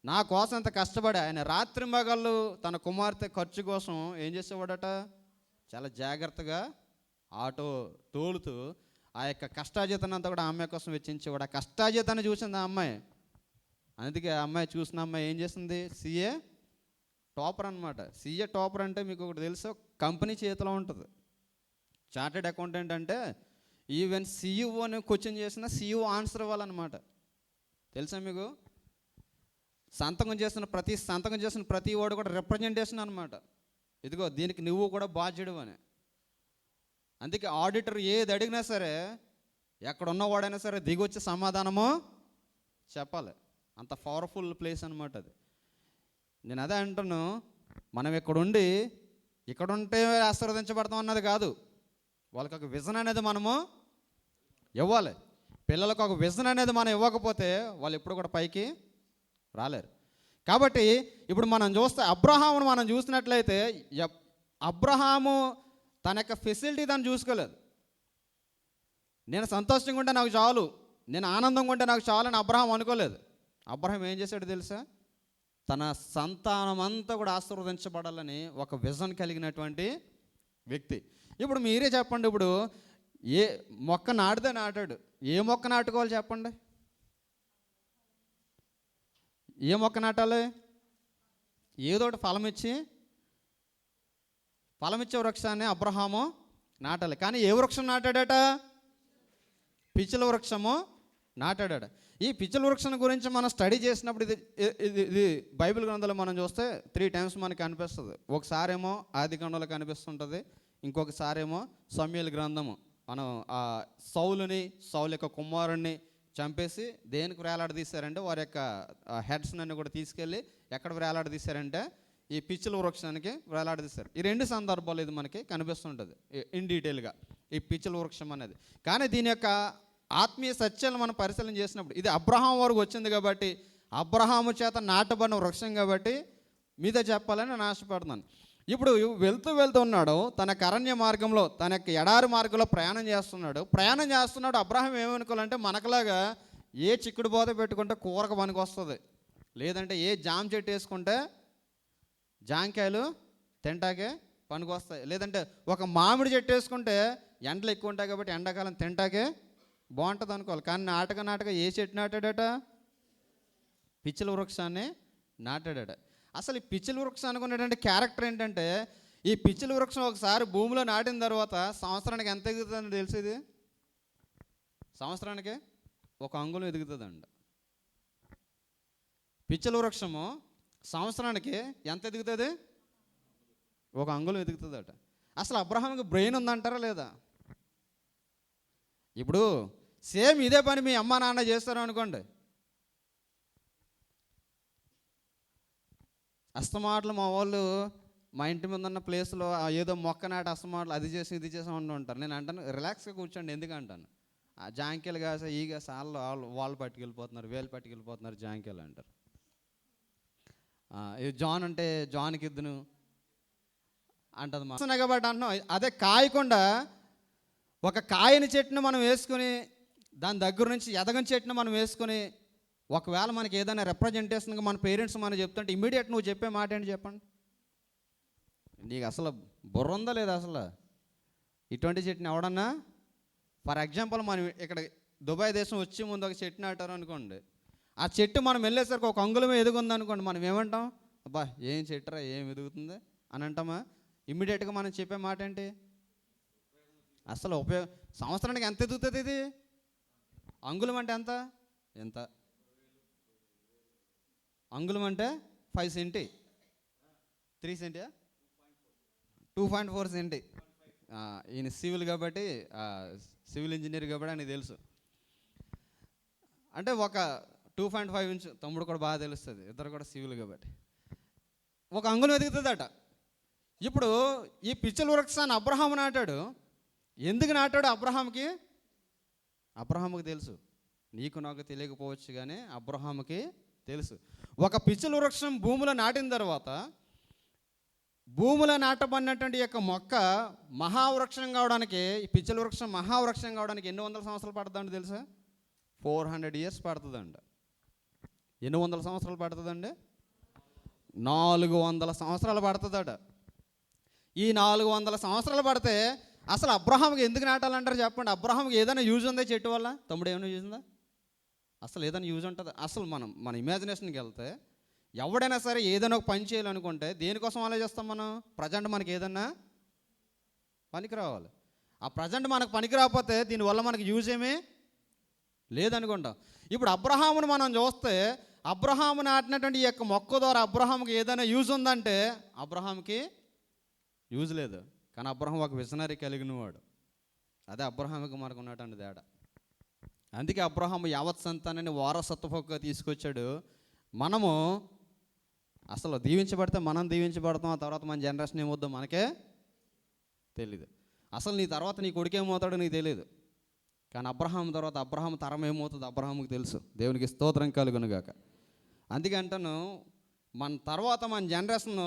నా కోసం అంత కష్టపడి ఆయన రాత్రి మగళ్ళు తన కుమార్తె ఖర్చు కోసం ఏం చేసేవాడట, చాలా జాగ్రత్తగా ఆటో తోలుతూ ఆ యొక్క కష్టాజీతాన్ని అంతా కూడా ఆ అమ్మాయి కోసం వెచ్చించేవాడు. ఆ కష్టాజీతాన్ని చూసింది ఆ అమ్మాయి. అందుకే ఆ అమ్మాయి చూసిన అమ్మాయి ఏం చేసింది, సీఏ టాపర్ అనమాట. సీఏ టాపర్ అంటే మీకు ఒకటి తెలుసు, కంపెనీ చేతిలో ఉంటుంది. చార్టెడ్ అకౌంటెంట్ అంటే ఈవెన్ సీఈఓని క్వశ్చన్ చేసిన సీఈఓ ఆన్సర్ ఇవ్వాలన్నమాట. తెలుసా మీకు? సంతకం చేసిన ప్రతి వాడు కూడా రిప్రజెంటేషన్ అనమాట. ఇదిగో దీనికి నువ్వు కూడా బాధ్యుడు అని. అందుకే ఆడిటర్ ఏది అడిగినా సరే ఎక్కడ ఉన్నవాడైనా సరే దిగొచ్చి సమాధానము చెప్పాలి. అంత పవర్ఫుల్ ప్లేస్ అనమాట అది. నేను అదే అంటాను, మనం ఇక్కడుంటే ఆశీర్వదించబడతాం అన్నది కాదు. వాళ్ళకి ఒక విజన్ అనేది మనము ఇవ్వాలి. పిల్లలకు ఒక విజన్ అనేది మనం ఇవ్వకపోతే వాళ్ళు ఎప్పుడు కూడా పైకి రాలేరు. కాబట్టి ఇప్పుడు మనం అబ్రహామును మనం చూసినట్లయితే అబ్రహాము తన యొక్క ఫెసిలిటీ దాన్ని చూసుకోలేదు. నేను సంతోషంగా ఉంటే నాకు చాలు, నేను ఆనందంగా ఉంటే నాకు చాలు అని అబ్రహాం అనుకోలేదు. అబ్రహాం ఏం చేశాడు తెలుసా? తన సంతానం అంతా కూడా ఆశీర్వదించబడాలని ఒక విజన్ కలిగినటువంటి వ్యక్తి. ఇప్పుడు మీరే చెప్పండి, ఇప్పుడు ఏ మొక్క నాటితే నాటాడు, ఏ మొక్క నాటుకోవాలి చెప్పండి? ఏ మొక్క నాటాలి? ఏదో ఒకటి ఫలమిచ్చే వృక్షాన్ని అబ్రహాము నాటాలి. కానీ ఏ వృక్షం నాటాడట? పిచ్చుల వృక్షము నాటాడట. ఈ పిచ్చుల వృక్షం గురించి మనం స్టడీ చేసినప్పుడు ఇది బైబిల్ గ్రంథంలో మనం చూస్తే 3 times మనకి కనిపిస్తుంది. ఒకసారేమో ఆదికాండంలో కనిపిస్తుంటుంది, ఇంకొకసారేమో సమూయేలు గ్రంథము. మనం సౌలు యొక్క కుమారుణ్ణి చంపేసి దేనికి వేలాడదీశారంటే వారి యొక్క హెడ్స్ అన్ని కూడా తీసుకెళ్ళి ఎక్కడ వేలాడదీశారంటే ఈ పిచ్చుల వృక్షానికి వేలాడదీశారు. ఈ 2 సందర్భాలు ఇది మనకి కనిపిస్తుంటుంది ఇన్ డీటెయిల్గా ఈ పిచ్చుల వృక్షం అనేది. కానీ దీని యొక్క ఆత్మీయ సత్యాలను మనం పరిశీలన చేసినప్పుడు ఇది అబ్రహాం వరకు వచ్చింది కాబట్టి, అబ్రహాము చేత నాటబడిన వృక్షం కాబట్టి మీద చెప్పాలని నేను ఆశపడుతున్నాను. ఇప్పుడు వెళ్తూ ఉన్నాడు, తన అరణ్య మార్గంలో, తన యొక్క ఎడారి మార్గంలో ప్రయాణం చేస్తున్నాడు. అబ్రహాం ఏమనుకోవాలంటే మనకులాగా ఏ చిక్కుడు బోధ పెట్టుకుంటే కూరకు పనికి వస్తుంది, లేదంటే ఏ జామ చెట్టు వేసుకుంటే జాంకాయలు తింటాకే పనికి వస్తాయి, లేదంటే ఒక మామిడి చెట్టు వేసుకుంటే ఎండలు ఎక్కువ ఉంటాయి కాబట్టి ఎండాకాలం తింటాకే బాగుంటుంది అనుకోవాలి. కానీ నాటక ఏ చెట్టు నాటాడట? పిచ్చుల వృక్షాన్ని నాటాడట. అసలు ఈ పిచ్చుల వృక్షానికి ఉన్నటువంటి క్యారెక్టర్ ఏంటంటే, ఈ పిచ్చుల వృక్షం ఒకసారి భూమిలో నాటిన తర్వాత సంవత్సరానికి ఎంత ఎదుగుతుందని తెలిసేది? సంవత్సరానికి 1 అంగుళం ఎదుగుతుందండి. పిచ్చుల వృక్షము సంవత్సరానికి ఎంత ఎదుగుతుంది? 1 అంగుళం ఎదుగుతుందట. అసలు అబ్రహాంకి బ్రెయిన్ ఉందంటారా లేదా? ఇప్పుడు సేమ్ ఇదే పని మీ అమ్మ నాన్న చేస్తారు అనుకోండి, అస్తమాటలు మా వాళ్ళు మా ఇంటి ముందు ఉన్న ప్లేస్లో ఏదో మొక్క నాటి అస్తమాటలు అది చేసి ఇది చేసి ఉంటూ ఉంటారు. నేను అంటాను రిలాక్స్గా కూర్చోండి, ఎందుకంటాను ఆ జాంకాయలు కాసా ఈగా సార్లు వాళ్ళు పట్టుకెళ్ళిపోతున్నారు, వేలు పట్టుకెళ్ళిపోతున్నారు జాంకాయలు అంటారు. జాన్ అంటే జాన్కి ఇద్దును అంటది మా కాబట్టి అంటున్నాం. అదే కాయకుండా ఒక కాయని చెట్టును మనం వేసుకుని దాని దగ్గర నుంచి ఎదగని చెట్టును మనం వేసుకుని ఒకవేళ మనకి ఏదైనా రిప్రజెంటేషన్గా మన పేరెంట్స్ మనం చెప్తుంటే ఇమీడియట్ నువ్వు చెప్పే మాట ఏంటి చెప్పండి? నీకు అసలు బుర్ర ఉందా లేదా? అసలు ఇటువంటి చెట్టుని ఎవడన్నా, ఫర్ ఎగ్జాంపుల్ మనం ఇక్కడ దుబాయ్ దేశం వచ్చే ముందు ఒక చెట్టు నాటారు అనుకోండి, ఆ చెట్టు మనం వెళ్ళేసరికి 1 అంగుళమే ఎదుగుంది అనుకోండి, మనం ఏమంటాం? అబ్బా ఏం చెట్టురా, ఏం ఎదుగుతుంది అని అంటామా? ఇమ్మీడియట్గా మనం చెప్పే మాట ఏంటి? అసలు సంవత్సరానికి ఎంత ఎదుగుతుంది ఇది? అంగుళం అంటే ఎంత అంగుళం అంటే 5 సెంటి, 3 సెంటియా, 2.4 సెంటి. ఈయన సివిల్ కాబట్టి, సివిల్ ఇంజనీర్ కాబట్టి అని తెలుసు. అంటే ఒక 2.5 ఇంచ్, తమ్ముడు కూడా బాగా తెలుస్తుంది, ఇద్దరు కూడా సివిల్ కాబట్టి 1 అంగుళం ఎదుగుతుందట. ఇప్పుడు ఈ పిచ్చుల వృక్షాన్ని అబ్రహాము నాటాడు. ఎందుకు నాటాడు? అబ్రహాముకి తెలుసు. నీకు నాకు తెలియకపోవచ్చు కానీ అబ్రహాముకి తెలుసు. ఒక పిచ్చుల వృక్షం భూమిలో నాటిన తర్వాత భూమిలో నాటబడినటువంటి యొక్క మొక్క మహావృక్షం కావడానికి, ఈ పిచ్చుల వృక్షం మహావృక్షం కావడానికి ఎన్ని వందల సంవత్సరాలు పడుతుందండి తెలుసా? 400 years పడుతుందండి. ఎన్ని వందల సంవత్సరాలు పడుతుందండి? 400 సంవత్సరాలు పడుతుందట. ఈ 400 సంవత్సరాలు పడితే అసలు అబ్రహాంకి ఎందుకు నాటాలంటారు చెప్పండి? అబ్రహాంకి ఏదైనా యూజ్ ఉందా చెట్టు వల్ల? తమ్ముడు ఏమైనా యూజ్ ఉందా? అసలు ఏదైనా యూజ్ ఉంటుందా? అసలు మన ఇమాజినేషన్కి వెళ్తే ఎవడైనా సరే ఏదైనా ఒక పని చేయాలనుకుంటే దేనికోసం ఆలోచిస్తాం మనం? ప్రజెంట్ మనకి ఏదన్నా పనికి రావాలి. ఆ ప్రజెంట్ మనకు పనికి రాకపోతే దీనివల్ల మనకి యూజ్ ఏమీ లేదనుకుంటాం. ఇప్పుడు అబ్రహామును మనం చూస్తే అబ్రహాము నాటినటువంటి ఈ యొక్క మొక్క ద్వారా అబ్రహాంకి ఏదైనా యూజ్ ఉందంటే అబ్రహాంకి యూజ్ లేదు. కానీ అబ్రహాం ఒక విజనరీ కలిగిన వాడు. అదే అబ్రహాంకి మనకు ఉన్నటువంటి తేడా. అందుకే అబ్రహాము యావత్ సంతానాన్ని వారసత్వగా తీసుకొచ్చాడు. మనము అసలు దీవించబడితే మనం దీవించబడతాం, ఆ తర్వాత మన జనరేషన్ ఏమవుద్దో మనకే తెలీదు. అసలు నీ తర్వాత నీ కొడుకు ఏమవుతాడో నీకు తెలియదు. కానీ అబ్రహాం తర్వాత అబ్రహాం తరం ఏమవుతుందో అబ్రహాముకి తెలుసు. దేవునికి స్తోత్రం కలుగునుగాక. అందుకే అంటాను, మన తర్వాత మన జనరేషన్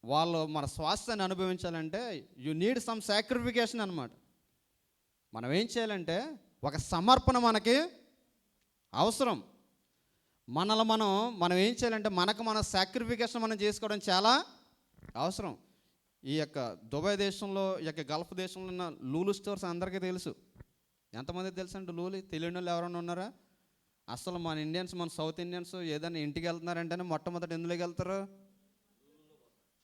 వాళ్ళు మన స్వాస్థ్యాన్ని అనుభవించాలంటే యు నీడ్ సమ్ సాక్రిఫికేషన్ అన్నమాట. మనం ఏం చేయాలంటే ఒక సమర్పణ మనకి అవసరం. మనం ఏం చేయాలంటే మన సాక్రిఫికేషన్ మనం చేసుకోవడం చాలా అవసరం. ఈ యొక్క దుబాయ్ దేశంలో, ఈ యొక్క గల్ఫ్ దేశంలో ఉన్న లూలు స్టోర్స్ అందరికీ తెలుసు. ఎంతమందికి తెలుసు అంటే లూలు తెలియని వాళ్ళు ఎవరైనా ఉన్నారా? అసలు మన ఇండియన్స్, మన సౌత్ ఇండియన్స్ ఏదైనా ఇంటికి వెళ్తున్నారంటేనే మొట్టమొదటి ఎందులోకి వెళ్తారు?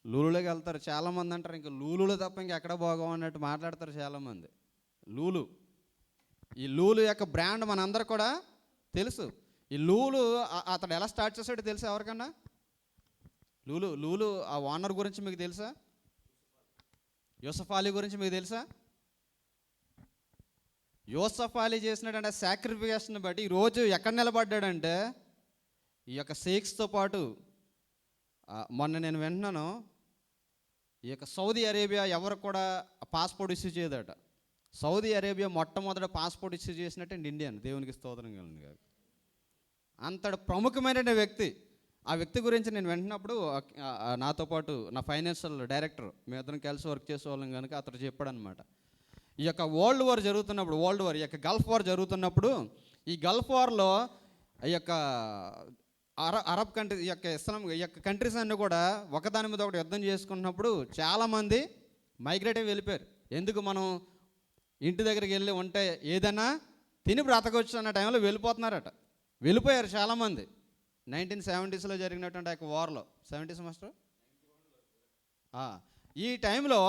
లూలులోకి వెళ్తారు. చాలామంది అంటారు ఇంకా లూలులో తప్ప ఇంకెక్కడ బాగోం అన్నట్టు మాట్లాడతారు చాలామంది. లూలు, ఈ లూలు యొక్క బ్రాండ్ మనందరూ కూడా తెలుసు. ఈ లూలు అతడు ఎలా స్టార్ట్ చేశాడో తెలుసా ఎవరికన్నా? లూలు లూలు ఆ ఓనర్ గురించి మీకు తెలుసా? యూసఫ్ అలీ గురించి మీకు తెలుసా? యూసఫ్ అలీ చేసినటువంటి సాక్రిఫికేషన్ బట్టి ఈరోజు ఎక్కడ నిలబడ్డాడంటే ఈ యొక్క షేక్స్తో పాటు మొన్న నేను వింటున్నాను, ఈ యొక్క సౌదీ అరేబియా ఎవరు కూడా పాస్పోర్ట్ ఇష్యూ చేయదట. సౌదీ అరేబియా మొట్టమొదట పాస్పోర్ట్ ఇష్యూ చేసినట్టు ఇండియన్. దేవునికి స్తోత్రం కలుగును గాక. అంతటి ప్రముఖమైన వ్యక్తి. ఆ వ్యక్తి గురించి నేను వింటున్నప్పుడు నాతో పాటు నా ఫైనాన్షియల్ డైరెక్టర్, మేమిద్దరం కలిసి వర్క్ చేసేవాళ్ళం కనుక అతడు చెప్పాడనమాట. ఈ యొక్క వరల్డ్ వార్ జరుగుతున్నప్పుడు, ఈ యొక్క గల్ఫ్ వార్ జరుగుతున్నప్పుడు, ఈ గల్ఫ్ వార్లో ఈ యొక్క అరబ్ కంట్రీ, ఈ యొక్క ఇస్లాం, ఈ యొక్క కంట్రీస్ అన్నీ కూడా ఒకదాని మీద ఒకటి యుద్ధం చేసుకున్నప్పుడు చాలామంది మైగ్రేట్ అయ్యి వెళ్ళిపోయారు. ఎందుకు? మనం ఇంటి దగ్గరికి వెళ్ళి ఉంటే ఏదైనా తిని బ్రతకొచ్చు అన్న టైంలో వెళ్ళిపోతున్నారట. వెళ్ళిపోయారు చాలామంది. 1970s జరిగినటువంటి ఆ యొక్క వార్లో, 70s మాస్టర్, ఈ టైంలో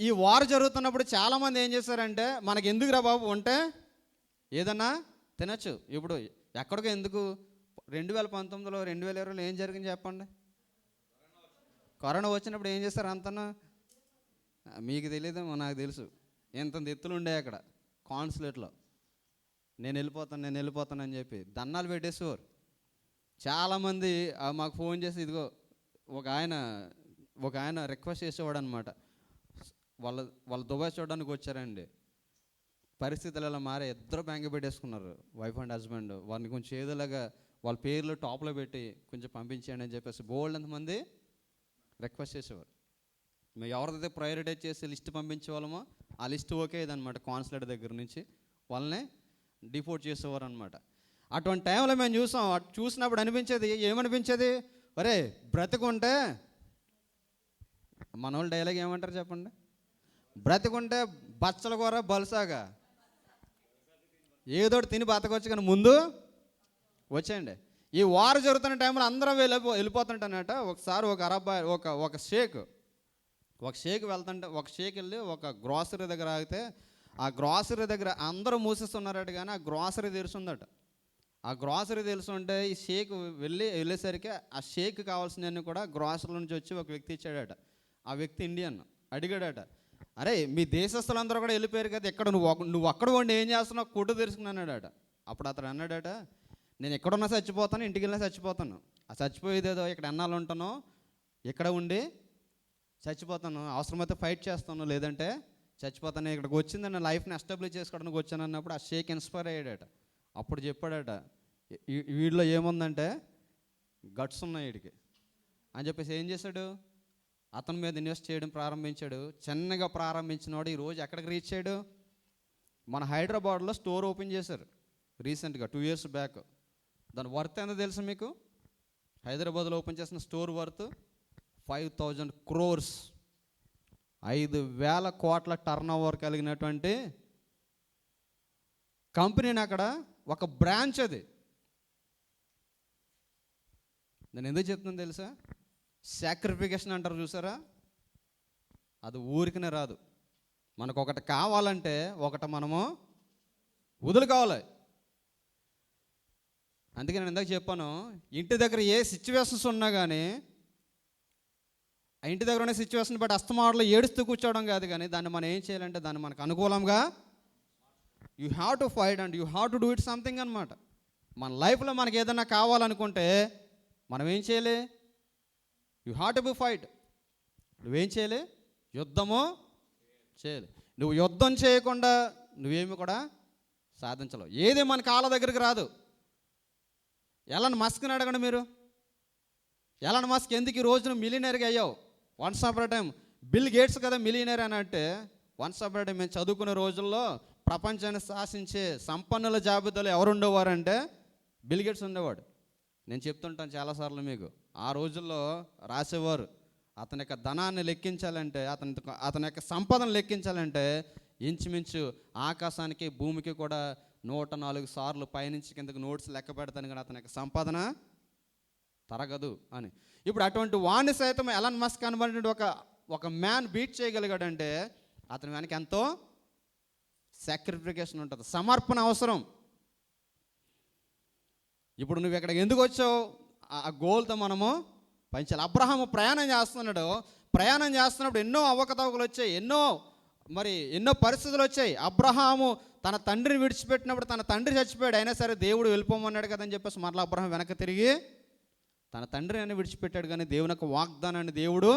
ఈ వార్ జరుగుతున్నప్పుడు చాలామంది ఏం చేశారంటే మనకి ఎందుకురా బాబు ఉంటే ఏదన్నా తినచ్చు. ఇప్పుడు ఎక్కడికో ఎందుకు? 2019లో 2020లో ఏం జరిగింది చెప్పండి? కరోనా వచ్చినప్పుడు ఏం చేస్తారు అంతనా? మీకు తెలియదేమో, నాకు తెలుసు. ఎంత ఎత్తులు ఉండే అక్కడ కాన్సులేట్లో. నేను వెళ్ళిపోతాను అని చెప్పి దన్నాలు పెట్టేసేవారు. చాలామంది మాకు ఫోన్ చేసి ఇదిగో ఒక ఆయన రిక్వెస్ట్ చేసేవాడు అనమాట. వాళ్ళు దుబాయ్ చూడడానికి వచ్చారండి. పరిస్థితులు ఎలా మారే, ఇద్దరు బ్యాంక్ పెట్టేసుకున్నారు, వైఫ్ అండ్ హస్బెండ్. వారిని కొంచెం ఏదోలాగా వాళ్ళ పేర్లు టాప్లో పెట్టి కొంచెం పంపించేయండి అని చెప్పేసి బోల్డ్ ఎంతమంది రిక్వెస్ట్ చేసేవారు. మేము ఎవరిదైతే ప్రయారిటైజ్ చేసి లిస్ట్ పంపించే వాళ్ళమో ఆ లిస్ట్ ఓకే ఇదనమాట. కాన్సులేట్ దగ్గర నుంచి వాళ్ళని డిపోర్ట్ చేసేవారు అనమాట. అటువంటి టైంలో మేము చూసినప్పుడు అనిపించేది ఏమనిపించేది? ఒరే బ్రతికుంటే, మన వాళ్ళు డైలాగ్ ఏమంటారు చెప్పండి? బ్రతికుంటే బచ్చల కూర బలుసాగా ఏదోటి తిని బతకొచ్చు, కానీ ముందు వచ్చేయండి. ఈ వార్ జరుగుతున్న టైంలో అందరం వెళ్ళిపోతుంటానట. ఒకసారి ఒక అరబ్బాయి, ఒక షేక్ వెళ్తుంటే, ఒక షేక్ వెళ్ళి ఒక గ్రాసరీ దగ్గర ఆగితే ఆ గ్రాసరీ దగ్గర అందరూ మూసిస్తున్నారట, కానీ ఆ గ్రాసరీ తెరుచుందట. ఆ గ్రాసరీ తెలుసుంటే ఈ షేక్ వెళ్ళేసరికి ఆ షేక్ కావాల్సినవన్నీ కూడా గ్రాసరీ నుంచి వచ్చి ఒక వ్యక్తి ఇచ్చాడట. ఆ వ్యక్తి ఇండియన్. అడిగాడట, అరే మీ దేశస్తులందరూ కూడా వెళ్ళిపోయారు కదా, ఇక్కడ నువ్వు అక్కడ ఉండి ఏం చేస్తున్నావు? కొట్టు తెరుచుకున్నాడట. అప్పుడు అతను అన్నాడట, నేను ఎక్కడున్నా చచ్చిపోతాను, ఇంటికి వెళ్ళినా చచ్చిపోతాను. ఆ చచ్చిపోయేదేదో ఇక్కడ ఎన్నాళ్ళు ఉంటానో ఇక్కడ ఉండి చచ్చిపోతాను, అవసరమైతే ఫైట్ చేస్తాను, లేదంటే చచ్చిపోతాను. ఇక్కడికి వచ్చింది నా లైఫ్ని ఎస్టాబ్లిష్ చేసుకోవడానికి వచ్చాను అన్నప్పుడు ఆ షేక్ ఇన్స్పైర్ అయ్యాడట. అప్పుడు చెప్పాడట, వీడిలో ఏముందంటే గట్స్ ఉన్నాయి వీడికి అని చెప్పేసి ఏం చేశాడు? అతని మీద ఇన్వెస్ట్ చేయడం ప్రారంభించాడు. చిన్నగా ప్రారంభించినవాడు ఈరోజు ఎక్కడికి రీచ్ అయ్యాడు? మన హైదరాబాద్లో స్టోర్ ఓపెన్ చేశారు రీసెంట్గా 2 years బ్యాక్. దాని వర్త్ ఎంత తెలుసు మీకు? హైదరాబాద్లో ఓపెన్ చేసిన స్టోర్ వర్త్ 5,000 crores, 5,000 కోట్ల టర్న్ ఓవర్ కలిగినటువంటి కంపెనీని అక్కడ ఒక బ్రాంచ్. అది నేను ఎందుకు చెప్తున్నాను తెలుసా? సాక్రిఫికేషన్ అంటారు చూసారా, అది ఊరికనే రాదు. మనకు ఒకటి కావాలంటే ఒకటి మనము వదులుకోవాలి. అందుకే నేను ఇందాక చెప్పాను, ఇంటి దగ్గర ఏ సిచ్యువేషన్స్ ఉన్నా కానీ ఆ ఇంటి దగ్గర ఉన్న సిచ్యువేషన్ బట్టి అస్తమాటలో ఏడుస్తూ కూర్చోవడం కాదు, కానీ దాన్ని మనం ఏం చేయాలంటే దాన్ని మనకు అనుకూలంగా you have to fight and you have to do it something అనమాట. మన లైఫ్లో మనకి ఏదైనా కావాలనుకుంటే మనం ఏం చేయాలి? You have to be fight. నువ్వేం చేయాలి? యుద్ధము చేయాలి. నువ్వు యుద్ధం చేయకుండా నువ్వేమి కూడా సాధించలేవు. ఏది మన కాళ్ళ దగ్గరికి రాదు. ఎలాన్ మస్క్ని అడగండి మీరు. ఎలాన్ మస్క్ ఎందుకు ఈ రోజున మిలియనర్గా అయ్యావు? Once up time bill gates కదా మిలియనర్ అని అంటే, వన్స్ అప్ టైం మేము చదువుకునే రోజుల్లో ప్రపంచాన్ని శాసించే సంపన్నుల జాబితాలో ఎవరు ఉండేవారంటే బిల్ గేట్స్ ఉండేవాడు. నేను చెప్తుంటాను చాలాసార్లు మీకు. ఆ రోజుల్లో రాసేవారు అతని యొక్క ధనాన్ని లెక్కించాలంటే, అతని యొక్క సంపదను లెక్కించాలంటే ఇంచుమించు ఆకాశానికి భూమికి కూడా 104 సార్లు పైనుంచి కిందకు నోట్స్ లెక్క పెడతాను కానీ అతని యొక్క సంపాదన తరగదు అని. ఇప్పుడు అటువంటి వాణ్ణి సైతం ఎలాన్ మస్క్ అనబడిన ఒక మ్యాన్ బీట్ చేయగలిగాడంటే అతని వెనక ఎంతో సాక్రిఫికేషన్ ఉంటుంది, సమర్పణ అవసరం. ఇప్పుడు నువ్వు ఇక్కడికి ఎందుకు వచ్చావు? ఆ గోల్తో మనము పంచాలి. అబ్రహాము ప్రయాణం చేస్తున్నాడు. ప్రయాణం చేస్తున్నప్పుడు ఎన్నో అవకతవకలు వచ్చాయి, ఎన్నో పరిస్థితులు వచ్చాయి. అబ్రహాము తన తండ్రిని విడిచిపెట్టినప్పుడు తన తండ్రి చచ్చిపోయాడు, అయినా సరే దేవుడు వెళ్ళిపోమన్నాడు కదని చెప్పేసి మరలా అబ్రహాం వెనక్కి తిరిగి తన తండ్రిని విడిచిపెట్టాడు, కానీ దేవుని యొక్క వాగ్దానాన్ని దేవుడు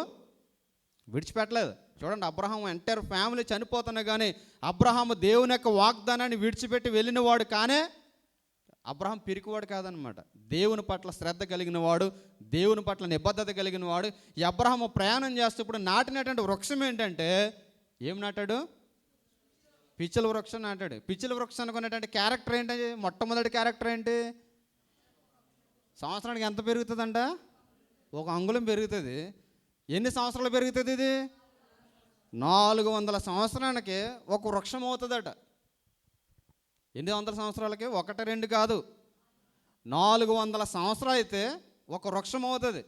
విడిచిపెట్టలేదు. చూడండి, అబ్రహాం ఎంటైర్ ఫ్యామిలీ చనిపోతున్నా కానీ అబ్రహాము దేవుని యొక్క వాగ్దానాన్ని విడిచిపెట్టి వెళ్ళినవాడు. కానీ అబ్రహాం పిరికివాడు కాదనమాట. దేవుని పట్ల శ్రద్ధ కలిగిన వాడు, దేవుని పట్ల నిబద్ధత కలిగిన వాడు. ఈ అబ్రహాము ప్రయాణం చేసేటప్పుడు నాటినటువంటి వృక్షం ఏంటంటే, ఏం నాటాడు? పిచ్చల వృక్షం నాటాడు. పిచ్చల వృక్షం అనుకునేటువంటి క్యారెక్టర్ ఏంటి? మొట్టమొదటి క్యారెక్టర్ ఏంటి? సంవత్సరానికి ఎంత పెరుగుతుందంట? 1 అంగుళం పెరుగుతుంది. ఎన్ని సంవత్సరాలు పెరుగుతుంది ఇది? 400 సంవత్సరానికి ఒక వృక్షం అవుతుందట. ఎన్ని వందల సంవత్సరాలకి? 1, 2 కాదు, 400 సంవత్సరాలు అయితే ఒక వృక్షం అవుతుంది.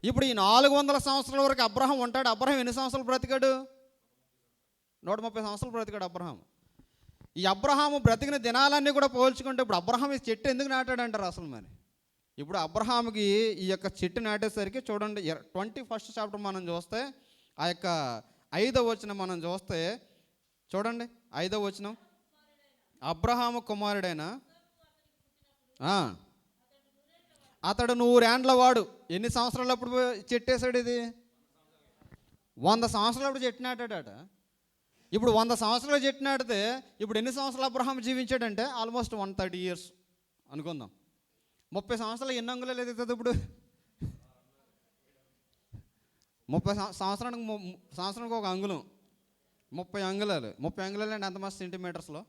ఇప్పుడు ఈ 400 సంవత్సరాల వరకు అబ్రహాం ఉంటాడు. అబ్రహాం ఎన్ని సంవత్సరాలు బ్రతికాడు? 130 సంవత్సరాలు బ్రతికాడు అబ్రహాం. ఈ అబ్రహాము బ్రతికిన దినాలన్నీ కూడా పోల్చుకుంటే ఇప్పుడు అబ్రహాం ఈ చెట్టు ఎందుకు నాటాడంటారు అసలు? మరి ఇప్పుడు అబ్రహాముకి ఈ యొక్క చెట్టు నాటేసరికి చూడండి, 21st చాప్టర్ మనం చూస్తే ఆ యొక్క 5వ వచనం మనం చూస్తే చూడండి, 5వ వచనం. అబ్రహాము కుమారుడైన అతడు 100 ఏండ్ల వాడు. ఎన్ని సంవత్సరాలు అప్పుడు చెట్టేశాడు? ఇది 100 సంవత్సరాలు అప్పుడు చెట్టు నాటాడట. ఇప్పుడు 100 సంవత్సరాలు చెట్టు నాటితే ఇప్పుడు ఎన్ని సంవత్సరాలు అబ్రహాం జీవించాడంటే ఆల్మోస్ట్ 130 years అనుకుందాం. 30 సంవత్సరాలు ఎన్ని అంగుళాలు ఎదుగుతుంది ఇప్పుడు? 30 సంవత్సరానికి 1 అంగుళం 30 అంగుళాలు. 30 అంగుళాలు అంటే ఎంతమంది సెంటీమీటర్స్లో?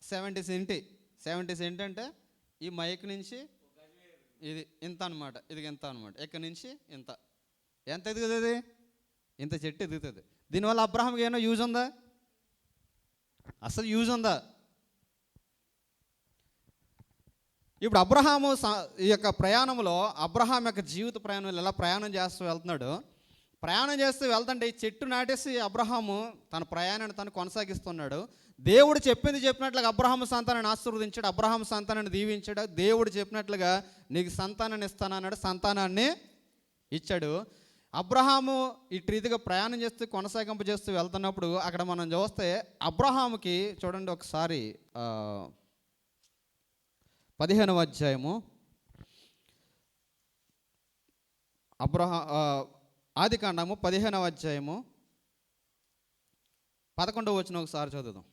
70 సెంటి అంటే ఈ మైక్ నుంచి ఇది ఇంత అనమాట, ఇది ఇంత అనమాట, ఇక్కడ నుంచి ఇంత. ఎంత ఎదుగుతుంది? ఇంత చెట్టు ఎదుగుతుంది. దీనివల్ల అబ్రహాంకి ఏమైనా యూజ్ ఉందా? అసలు యూజ్ ఉందా? ఇప్పుడు అబ్రహాము ఈ యొక్క ప్రయాణంలో, అబ్రహాం యొక్క జీవిత ప్రయాణంలో ఎలా ప్రయాణం చేస్తూ వెళ్తున్నాడు. ప్రయాణం చేస్తూ వెళ్తుంటే ఈ చెట్టు నాటేసి అబ్రహాము తన ప్రయాణాన్ని తను కొనసాగిస్తున్నాడు. దేవుడు చెప్పినట్లుగా అబ్రహాము సంతానాన్ని ఆశీర్వదించాడు, అబ్రహాము సంతానాన్ని దీవించాడు. దేవుడు చెప్పినట్లుగా నీకు సంతానాన్ని ఇస్తానన్నాడు, సంతానాన్ని ఇచ్చాడు. అబ్రహాము ఇటు రీతిగా ప్రయాణం చేస్తూ కొనసాగింపు చేస్తూ వెళ్తున్నప్పుడు అక్కడ మనం చూస్తే అబ్రహాముకి చూడండి ఒకసారి 15వ అధ్యాయము ఆదికాండము 15వ అధ్యాయము 11వ వచనం ఒకసారి చదువుదాం.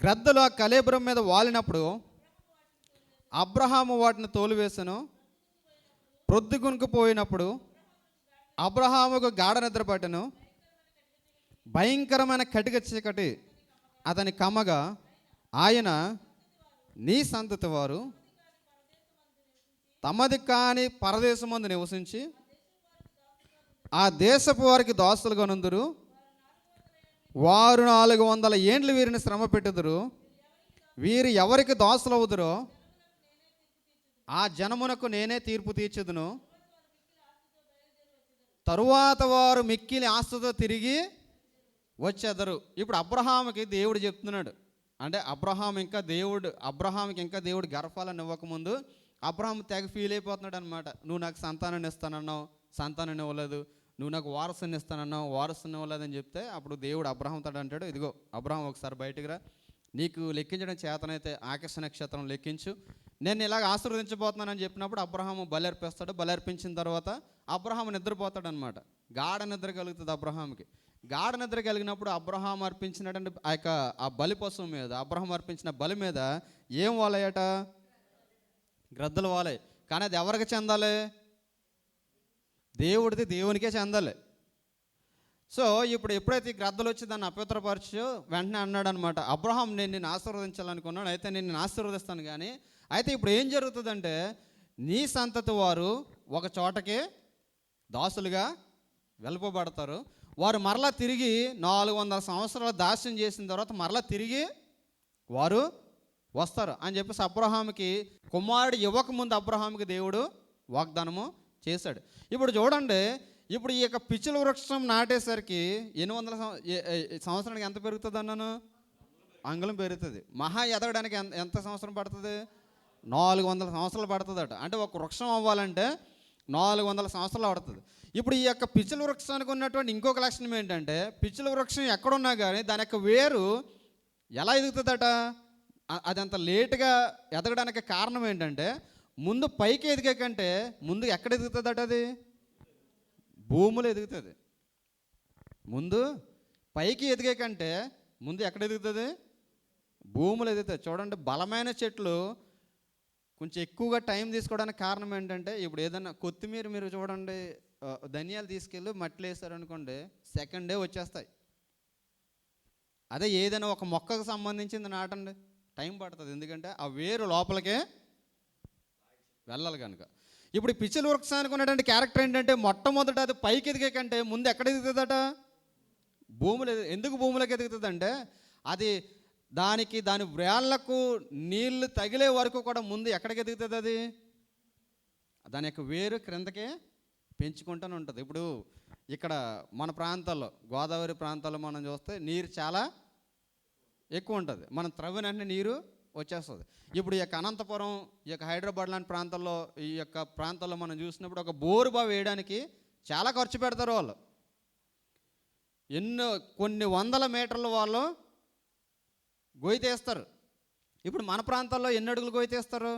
గ్రద్దలు ఆ కళేబరం మీద వాలినప్పుడు అబ్రహాము వాటిని తోలివేసెను. ప్రొద్దుగునుకుపోయినప్పుడు అబ్రహాముకు గాఢ నిద్ర పట్టెను. భయంకరమైన కటిక చీకటి అతని కమ్మగా ఆయన, నీ సంతతి వారు తమది కాని పరదేశమందు నివసించి ఆ దేశపు వారికి దాసులుగా నుందురు. వారు 400 ఏండ్లు వీరిని శ్రమ పెట్టుదురు. వీరు ఎవరికి దాసులవుదురో ఆ జనమునకు నేనే తీర్పు తీర్చుదును. తరువాత వారు మిక్కిలి ఆస్తుతో తిరిగి వచ్చేదరు. ఇప్పుడు అబ్రహాముకి దేవుడు చెప్తున్నాడు, అంటే అబ్రహాంకి ఇంకా దేవుడు గర్భాలను ఇవ్వకముందు అబ్రహాం తెగ ఫీల్ అయిపోతున్నాడు అనమాట. నువ్వు నాకు సంతానాన్ని ఇస్తానన్నావు, సంతానాన్ని ఇవ్వలేదు. నువ్వు నాకు వారసుని ఇస్తానన్నావు, వారసుని ఇవ్వలేదని చెప్తే అప్పుడు దేవుడు అబ్రహాంతో అంటాడు, ఇదిగో అబ్రహాం ఒకసారి బయటికి రా, నీకు లెక్కించడం చేతనైతే ఆకాశ నక్షత్రం లెక్కించు, నేను ఇలాగ ఆశీర్వదించబోతున్నానని చెప్పినప్పుడు అబ్రహాము బలర్పిస్తాడు. బలర్పించిన తర్వాత అబ్రహాము నిద్రపోతాడు అనమాట. గాఢ నిద్ర కలుగుతుంది అబ్రహాంకి. గాఢ నిద్ర కలిగినప్పుడు అబ్రహాం అర్పించినటువంటి ఆ బలి పశువు మీద, అబ్రహాం అర్పించిన బలి మీద ఏం వాలయ్యట? గ్రద్దలు వాలాయి. కానీ అది ఎవరికి చెందాలి? దేవుడిది దేవునికే చెందాలి. సో ఇప్పుడు ఎప్పుడైతే ఈ గ్రద్దలు వచ్చి దాన్ని అపవిత్రపరచో వెంటనే అన్నాడు అనమాట, అబ్రహాం నేను నిన్ను ఆశీర్వదించాలనుకున్నాను, అయితే నేను ఆశీర్వదిస్తాను. కానీ అయితే ఇప్పుడు ఏం జరుగుతుందంటే నీ సంతతి వారు ఒక చోటకి దాసులుగా వెళ్ళిపోబడతారు. వారు మరలా తిరిగి 400 సంవత్సరాలు దాస్యం చేసిన తర్వాత మరలా తిరిగి వారు వస్తారు అని చెప్పేసి అబ్రహాముకి కుమారుడు ఇవ్వకముందు అబ్రహాముకి దేవుడు వాగ్దానము చేశాడు. ఇప్పుడు చూడండి, ఇప్పుడు ఈ యొక్క పిచ్చుల వృక్షం నాటేసరికి 800 సంవత్సరానికి ఎంత పెరుగుతుంది అన్నాను? అంగుళం పెరుగుతుంది. మహా ఎదగడానికి ఎంత సంవత్సరం పడుతుంది? 400 సంవత్సరాలు పడుతుందట. అంటే ఒక వృక్షం అవ్వాలంటే 400 సంవత్సరాలు పడుతుంది. ఇప్పుడు ఈ యొక్క పిచ్చుల వృక్షానికి ఉన్నటువంటి ఇంకొక లక్షణం ఏంటంటే, పిచ్చుల వృక్షం ఎక్కడున్నా కానీ దాని యొక్క వేరు ఎలా ఎదుగుతుందట? అది అంత లేటుగా ఎదగడానికి కారణం ఏంటంటే, ముందు పైకి ఎదిగే కంటే ముందు ఎక్కడ ఎదుగుతుందట? అది భూమిలో ఎదుగుతుంది. ముందు పైకి ఎదిగే కంటే ముందు ఎక్కడ ఎదుగుతుంది? భూములు ఎదుగుతుంది. చూడండి, బలమైన చెట్లు కొంచెం ఎక్కువగా టైం తీసుకోవడానికి కారణం ఏంటంటే, ఇప్పుడు ఏదైనా కొత్తిమీర మీరు చూడండి, ధనియాలు తీసుకెళ్ళి మట్టిలో వేసారనుకోండి, సెకండ్ డే వచ్చేస్తాయి. అదే ఏదైనా ఒక మొక్కకు సంబంధించింది నాటండి, టైం పడుతుంది. ఎందుకంటే ఆ వేరు లోపలికే వెళ్ళాలి కనుక. ఇప్పుడు పిచ్చుల వృక్షానికి ఉన్నటువంటి క్యారెక్టర్ ఏంటంటే, మొట్టమొదట అది పైకి ఎదిగే కంటే ముందు ఎక్కడ ఎదుగుతుందట? భూములు. ఎందుకు భూములకు ఎదుగుతుందంటే, అది దాని వ్రేళ్లకు నీళ్లు తగిలే వరకు కూడా ముందు ఎక్కడికి ఎదుగుతుంది? అది దాని యొక్క వేరు క్రిందకే పెంచుకుంటూనే ఉంటుంది. ఇప్పుడు ఇక్కడ మన ప్రాంతాల్లో, గోదావరి ప్రాంతాల్లో మనం చూస్తే నీరు చాలా ఎక్కువ ఉంటుంది. మనం త్రవ్వినంటే నీరు వచ్చేస్తుంది. ఇప్పుడు ఈ యొక్క అనంతపురం, ఈ యొక్క హైదరాబాద్ లాంటి ప్రాంతాల్లో, ఈ యొక్క ప్రాంతాల్లో మనం చూసినప్పుడు ఒక బోరు బావి వేయడానికి చాలా ఖర్చు పెడతారు వాళ్ళు. కొన్ని వందల మీటర్లు వాళ్ళు గొయ్యి తీస్తారు. ఇప్పుడు మన ప్రాంతాల్లో ఎన్ని అడుగులు గొయ్యి తీస్తారు?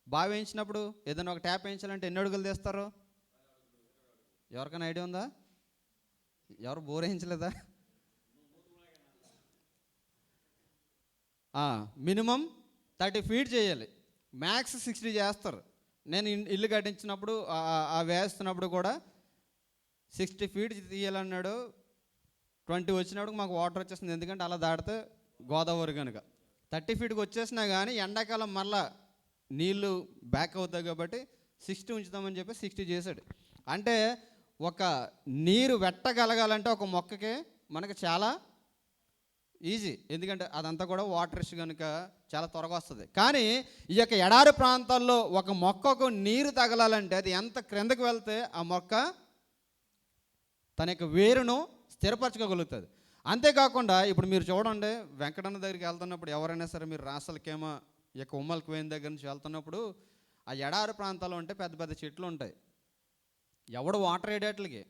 బావి వేయించినప్పుడు ఏదైనా ఒక ట్యాప్ వేయించాలంటే ఎన్ని అడుగులు తీస్తారు? ఎవరికైనా ఐడియా ఉందా? ఎవరు బోర్ వేయించలేదా? మినిమం 30 ఫీట్ చేయాలి, మ్యాక్స్ 60 చేస్తారు. నేను ఇల్లు కట్టించినప్పుడు వేస్తున్నప్పుడు కూడా 60 ఫీట్ తీయాలన్నాడు. 20 వచ్చినప్పుడు మాకు వాటర్ వచ్చేస్తుంది. ఎందుకంటే అలా దాటితే గోదావరి కనుక. 30 ఫీట్కి వచ్చేసినా కానీ ఎండాకాలం మళ్ళా నీళ్లు బ్యాక్ అవుతాయి కాబట్టి 60 ఉంచుతామని చెప్పి 60 చేశాడు. అంటే ఒక నీరు వెట్టగలగాలంటే ఒక మొక్కకి మనకి చాలా ఈజీ. ఎందుకంటే అదంతా కూడా వాటర్ ఇష్యూ కనుక చాలా త్వరగా వస్తుంది. కానీ ఈ యొక్క ఎడారి ప్రాంతాల్లో ఒక మొక్కకు నీరు తగలాలంటే అది ఎంత క్రిందకు వెళ్తే ఆ మొక్క తన యొక్క వేరును స్థిరపరచుకోగలుగుతుంది. అంతేకాకుండా ఇప్పుడు మీరు చూడండి, వెంకటన్న దగ్గరికి వెళ్తున్నప్పుడు ఎవరైనా సరే మీరు రాసలకేమో ఈ యొక్క ఉమ్మల్ క్వేన్ దగ్గర నుంచి వెళ్తున్నప్పుడు ఆ ఎడారి ప్రాంతాల్లో ఉంటే పెద్ద పెద్ద చెట్లు ఉంటాయి. ఎవడు వాటర్ వేయడానికి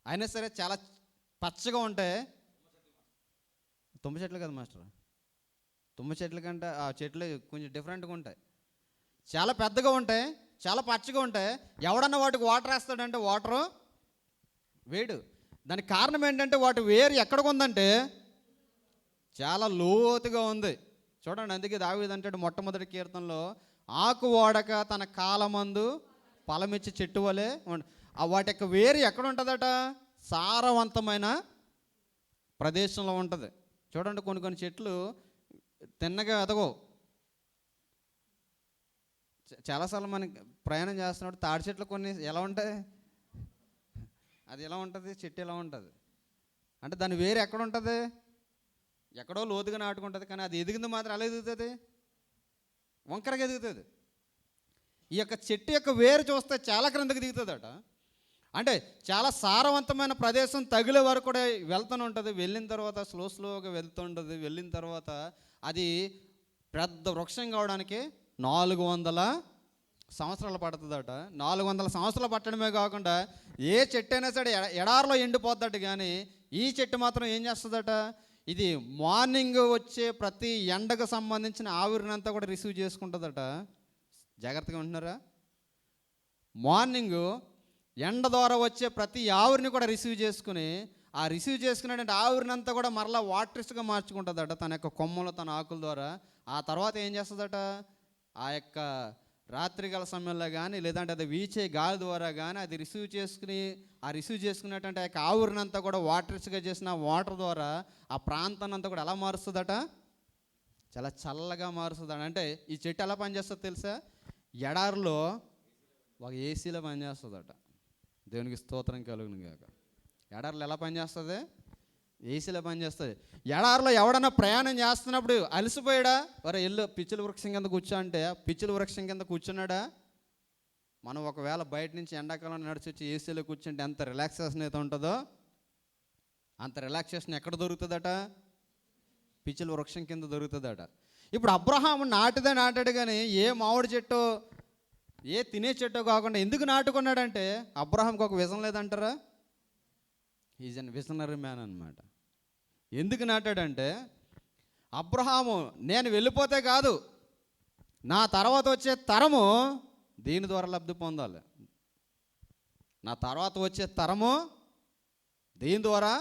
అయినా సరే చాలా పచ్చగా ఉంటాయి. తుమ్మ చెట్లు కదా మాస్టర్, తుమ్మ చెట్ల కంటే ఆ చెట్లు కొంచెం డిఫరెంట్గా ఉంటాయి. చాలా పెద్దగా ఉంటాయి, చాలా పచ్చగా ఉంటాయి. ఎవడన్నా వాటికి వాటర్ వేస్తాడంటే వాటరు వేడు. దానికి కారణం ఏంటంటే వాటి వేరు ఎక్కడికి ఉందంటే చాలా లోతుగా ఉంది. చూడండి, అందుకే దావీదు అంటాడు మొట్టమొదటి కీర్తనలో, ఆకు వాడక తన కాలమందు ఫలమిచ్చి చెట్టు వలె. వాటి యొక్క వేరు ఎక్కడ ఉంటుందట? సారవంతమైన ప్రదేశంలో ఉంటుంది. చూడండి, కొన్ని చెట్లు తిన్నగా ఎదగవు. చాలాసార్లు మనకి ప్రయాణం చేస్తున్నప్పుడు తాడి చెట్లు కొన్ని ఎలా ఉంటాయి, అది ఎలా ఉంటుంది, చెట్టు ఎలా ఉంటుంది అంటే దాని వేరు ఎక్కడ ఉంటుంది? ఎక్కడో లోతుగా నాటుకుంటుంది. కానీ అది ఎదిగింది మాత్రం ఎలా ఎదుగుతుంది? వంకరగా ఎదుగుతుంది. ఈ యొక్క చెట్టు యొక్క వేరు చూస్తే చాలా క్రిందకి దిగుతుందట. అంటే చాలా సారవంతమైన ప్రదేశం తగిలే వరకు కూడా వెళ్తూనే ఉంటుంది. వెళ్ళిన తర్వాత స్లోగా వెళ్తుంటుంది. వెళ్ళిన తర్వాత అది పెద్ద వృక్షం కావడానికి 400 సంవత్సరాలు పడుతుందట. 400 సంవత్సరాలు పట్టడమే కాకుండా ఏ చెట్టు అయినా సరే ఎడారిలో ఎండిపోద్దట. కానీ ఈ చెట్టు మాత్రం ఏం చేస్తుందట? ఇది మార్నింగ్ వచ్చే ప్రతి ఎండకు సంబంధించిన ఆవిరినంతా కూడా రిసీవ్ చేసుకుంటుందట. జాగ్రత్తగా ఉంటున్నారా? మార్నింగ్ ఎండ ద్వారా వచ్చే ప్రతి ఆవిరిని కూడా రిసీవ్ చేసుకుని, ఆ రిసీవ్ చేసుకునేటువంటి ఆవిరినంతా కూడా మరలా వాటరిస్ట్గా మార్చుకుంటుందట తన యొక్క కొమ్మలు, తన ఆకుల ద్వారా. ఆ తర్వాత ఏం చేస్తుందట? ఆ యొక్క రాత్రికాల సమయంలో కానీ లేదంటే అది వీచే గాలి ద్వారా కానీ అది రిసీవ్ చేసుకుని, ఆ రిసీవ్ చేసుకునేటువంటి ఆ యొక్క ఆవిరినంతా కూడా వాటరిస్ట్గా చేసిన వాటర్ ద్వారా ఆ ప్రాంతాన్ని అంతా కూడా ఎలా మారుస్తుందట? చాలా చల్లగా మారుస్తుందట. అంటే ఈ చెట్టు ఎలా పనిచేస్తుందో తెలుసా? ఎడారిలో ఒక ఏసీలో పనిచేస్తుందట. దేవునికి స్తోత్రం కలుగును గాక. ఎడారిలో ఎలా పనిచేస్తుంది? ఏసీలో పనిచేస్తుంది. ఎడారిలో ఎవడన్నా ప్రయాణం చేస్తున్నప్పుడు అలసిపోయాడా? వరే ఎల్లు పిచ్చుల వృక్షం కింద కూర్చో అంటే పిచ్చుల వృక్షం కింద కూర్చున్నాడా? మనం ఒకవేళ బయట నుంచి ఎండాకాలం నడిచి వచ్చి ఏసీలో కూర్చుంటే ఎంత రిలాక్సేషన్ అయితే ఉంటుందో అంత రిలాక్సేషన్ ఎక్కడ దొరుకుతుందట? పిచ్చుల వృక్షం కింద దొరుకుతుందట. ఇప్పుడు అబ్రహాము నాటాడు కానీ ఏ మామిడి చెట్టు ఏ తినే చెట్టు కాకుండా ఎందుకు నాటుకున్నాడంటే అబ్రహాంకి ఒక విజన్ లేదంటారా? ఈజ్ అన్ విజనరీ మ్యాన్ అనమాట. ఎందుకు నాటాడంటే అబ్రహాము నేను వెళ్ళిపోతే కాదు, నా తర్వాత వచ్చే తరము దీని ద్వారా లబ్ధి పొందాలి. నా తర్వాత వచ్చే తరము దీని ద్వారా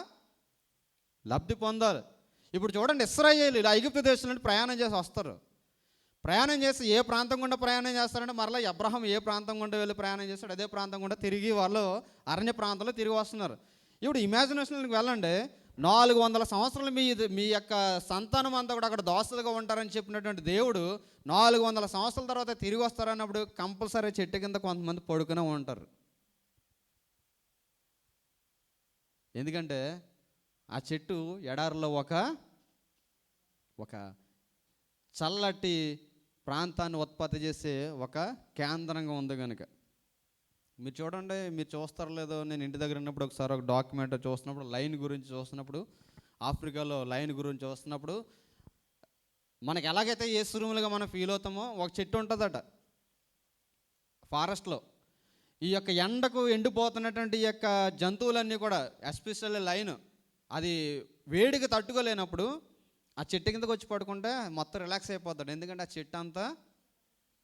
లబ్ధి పొందాలి. ఇప్పుడు చూడండి, ఇశ్రాయేలీయులు ఐగుప్తు దేశం నుండి ప్రయాణం చేసి వస్తారు. ప్రయాణం చేసి ఏ ప్రాంతం గుండా ప్రయాణం చేస్తారంటే మరలా అబ్రహాం ఏ ప్రాంతం గుండా వెళ్ళి ప్రయాణం చేస్తాడు అదే ప్రాంతం గుండా తిరిగి వాళ్ళు అరణ్య ప్రాంతంలో తిరిగి వస్తున్నారు. ఇప్పుడు ఇమాజినేషన్కి వెళ్ళండి, 400 సంవత్సరాలు మీ యొక్క సంతానం అంతా కూడా అక్కడ దోస్తులుగా ఉంటారని చెప్పినటువంటి దేవుడు 400 సంవత్సరాల తర్వాత తిరిగి వస్తారన్నప్పుడు కంపల్సరీ చెట్టు కింద కొంతమంది పడుకునే ఉంటారు. ఎందుకంటే ఆ చెట్టు ఎడారిలో ఒక చల్లటి ప్రాంతాన్ని ఉత్పత్తి చేసే ఒక కేంద్రంగా ఉంది కనుక. మీరు చూడండి, మీరు చూస్తారో లేదో, నేను ఇంటి దగ్గర ఉన్నప్పుడు ఒకసారి ఒక డాక్యుమెంట్ చూస్తున్నప్పుడు లైన్ గురించి చూస్తున్నప్పుడు, ఆఫ్రికాలో లైన్ గురించి చూస్తున్నప్పుడు మనకి ఎలాగైతే ఏ సురుములుగా మనం ఫీల్ అవుతామో ఒక చెట్టు ఉంటుందట ఫారెస్ట్లో. ఈ యొక్క ఎండకు ఎండిపోతున్నటువంటి ఈ యొక్క జంతువులన్నీ కూడా ఎస్పెషల్లీ లైన్ అది వేడికి తట్టుకోలేనప్పుడు ఆ చెట్టు కిందకు వచ్చి పడుకుంటే మొత్తం రిలాక్స్ అయిపోతాడు. ఎందుకంటే ఆ చెట్టు అంతా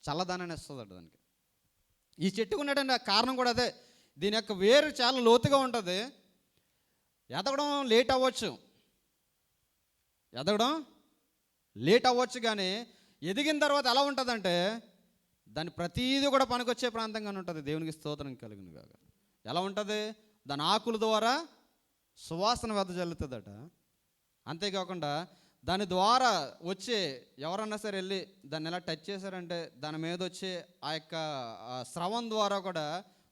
చల్లదనాన్ని ఇస్తుందట దానికి. ఈ చెట్టుకు ఉన్నటువంటి కారణం కూడా అదే. దీని యొక్క వేరు చాలా లోతుగా ఉంటుంది. ఎదగడం లేట్ అవ్వచ్చు కానీ ఎదిగిన తర్వాత ఎలా ఉంటుందంటే దాని ప్రతీది కూడా పనికొచ్చే ప్రాంతంగానే ఉంటుంది. దేవునికి స్తోత్రం కలుగును గాక. ఎలా ఉంటుంది? దాని ఆకుల ద్వారా సువాసన వెదజల్లుతుందట. అంతేకాకుండా దాని ద్వారా వచ్చే ఎవరన్నా సరే వెళ్ళి దాన్ని ఎలా టచ్ చేశారంటే దాని మీద వచ్చే ఆ యొక్క స్రవం ద్వారా కూడా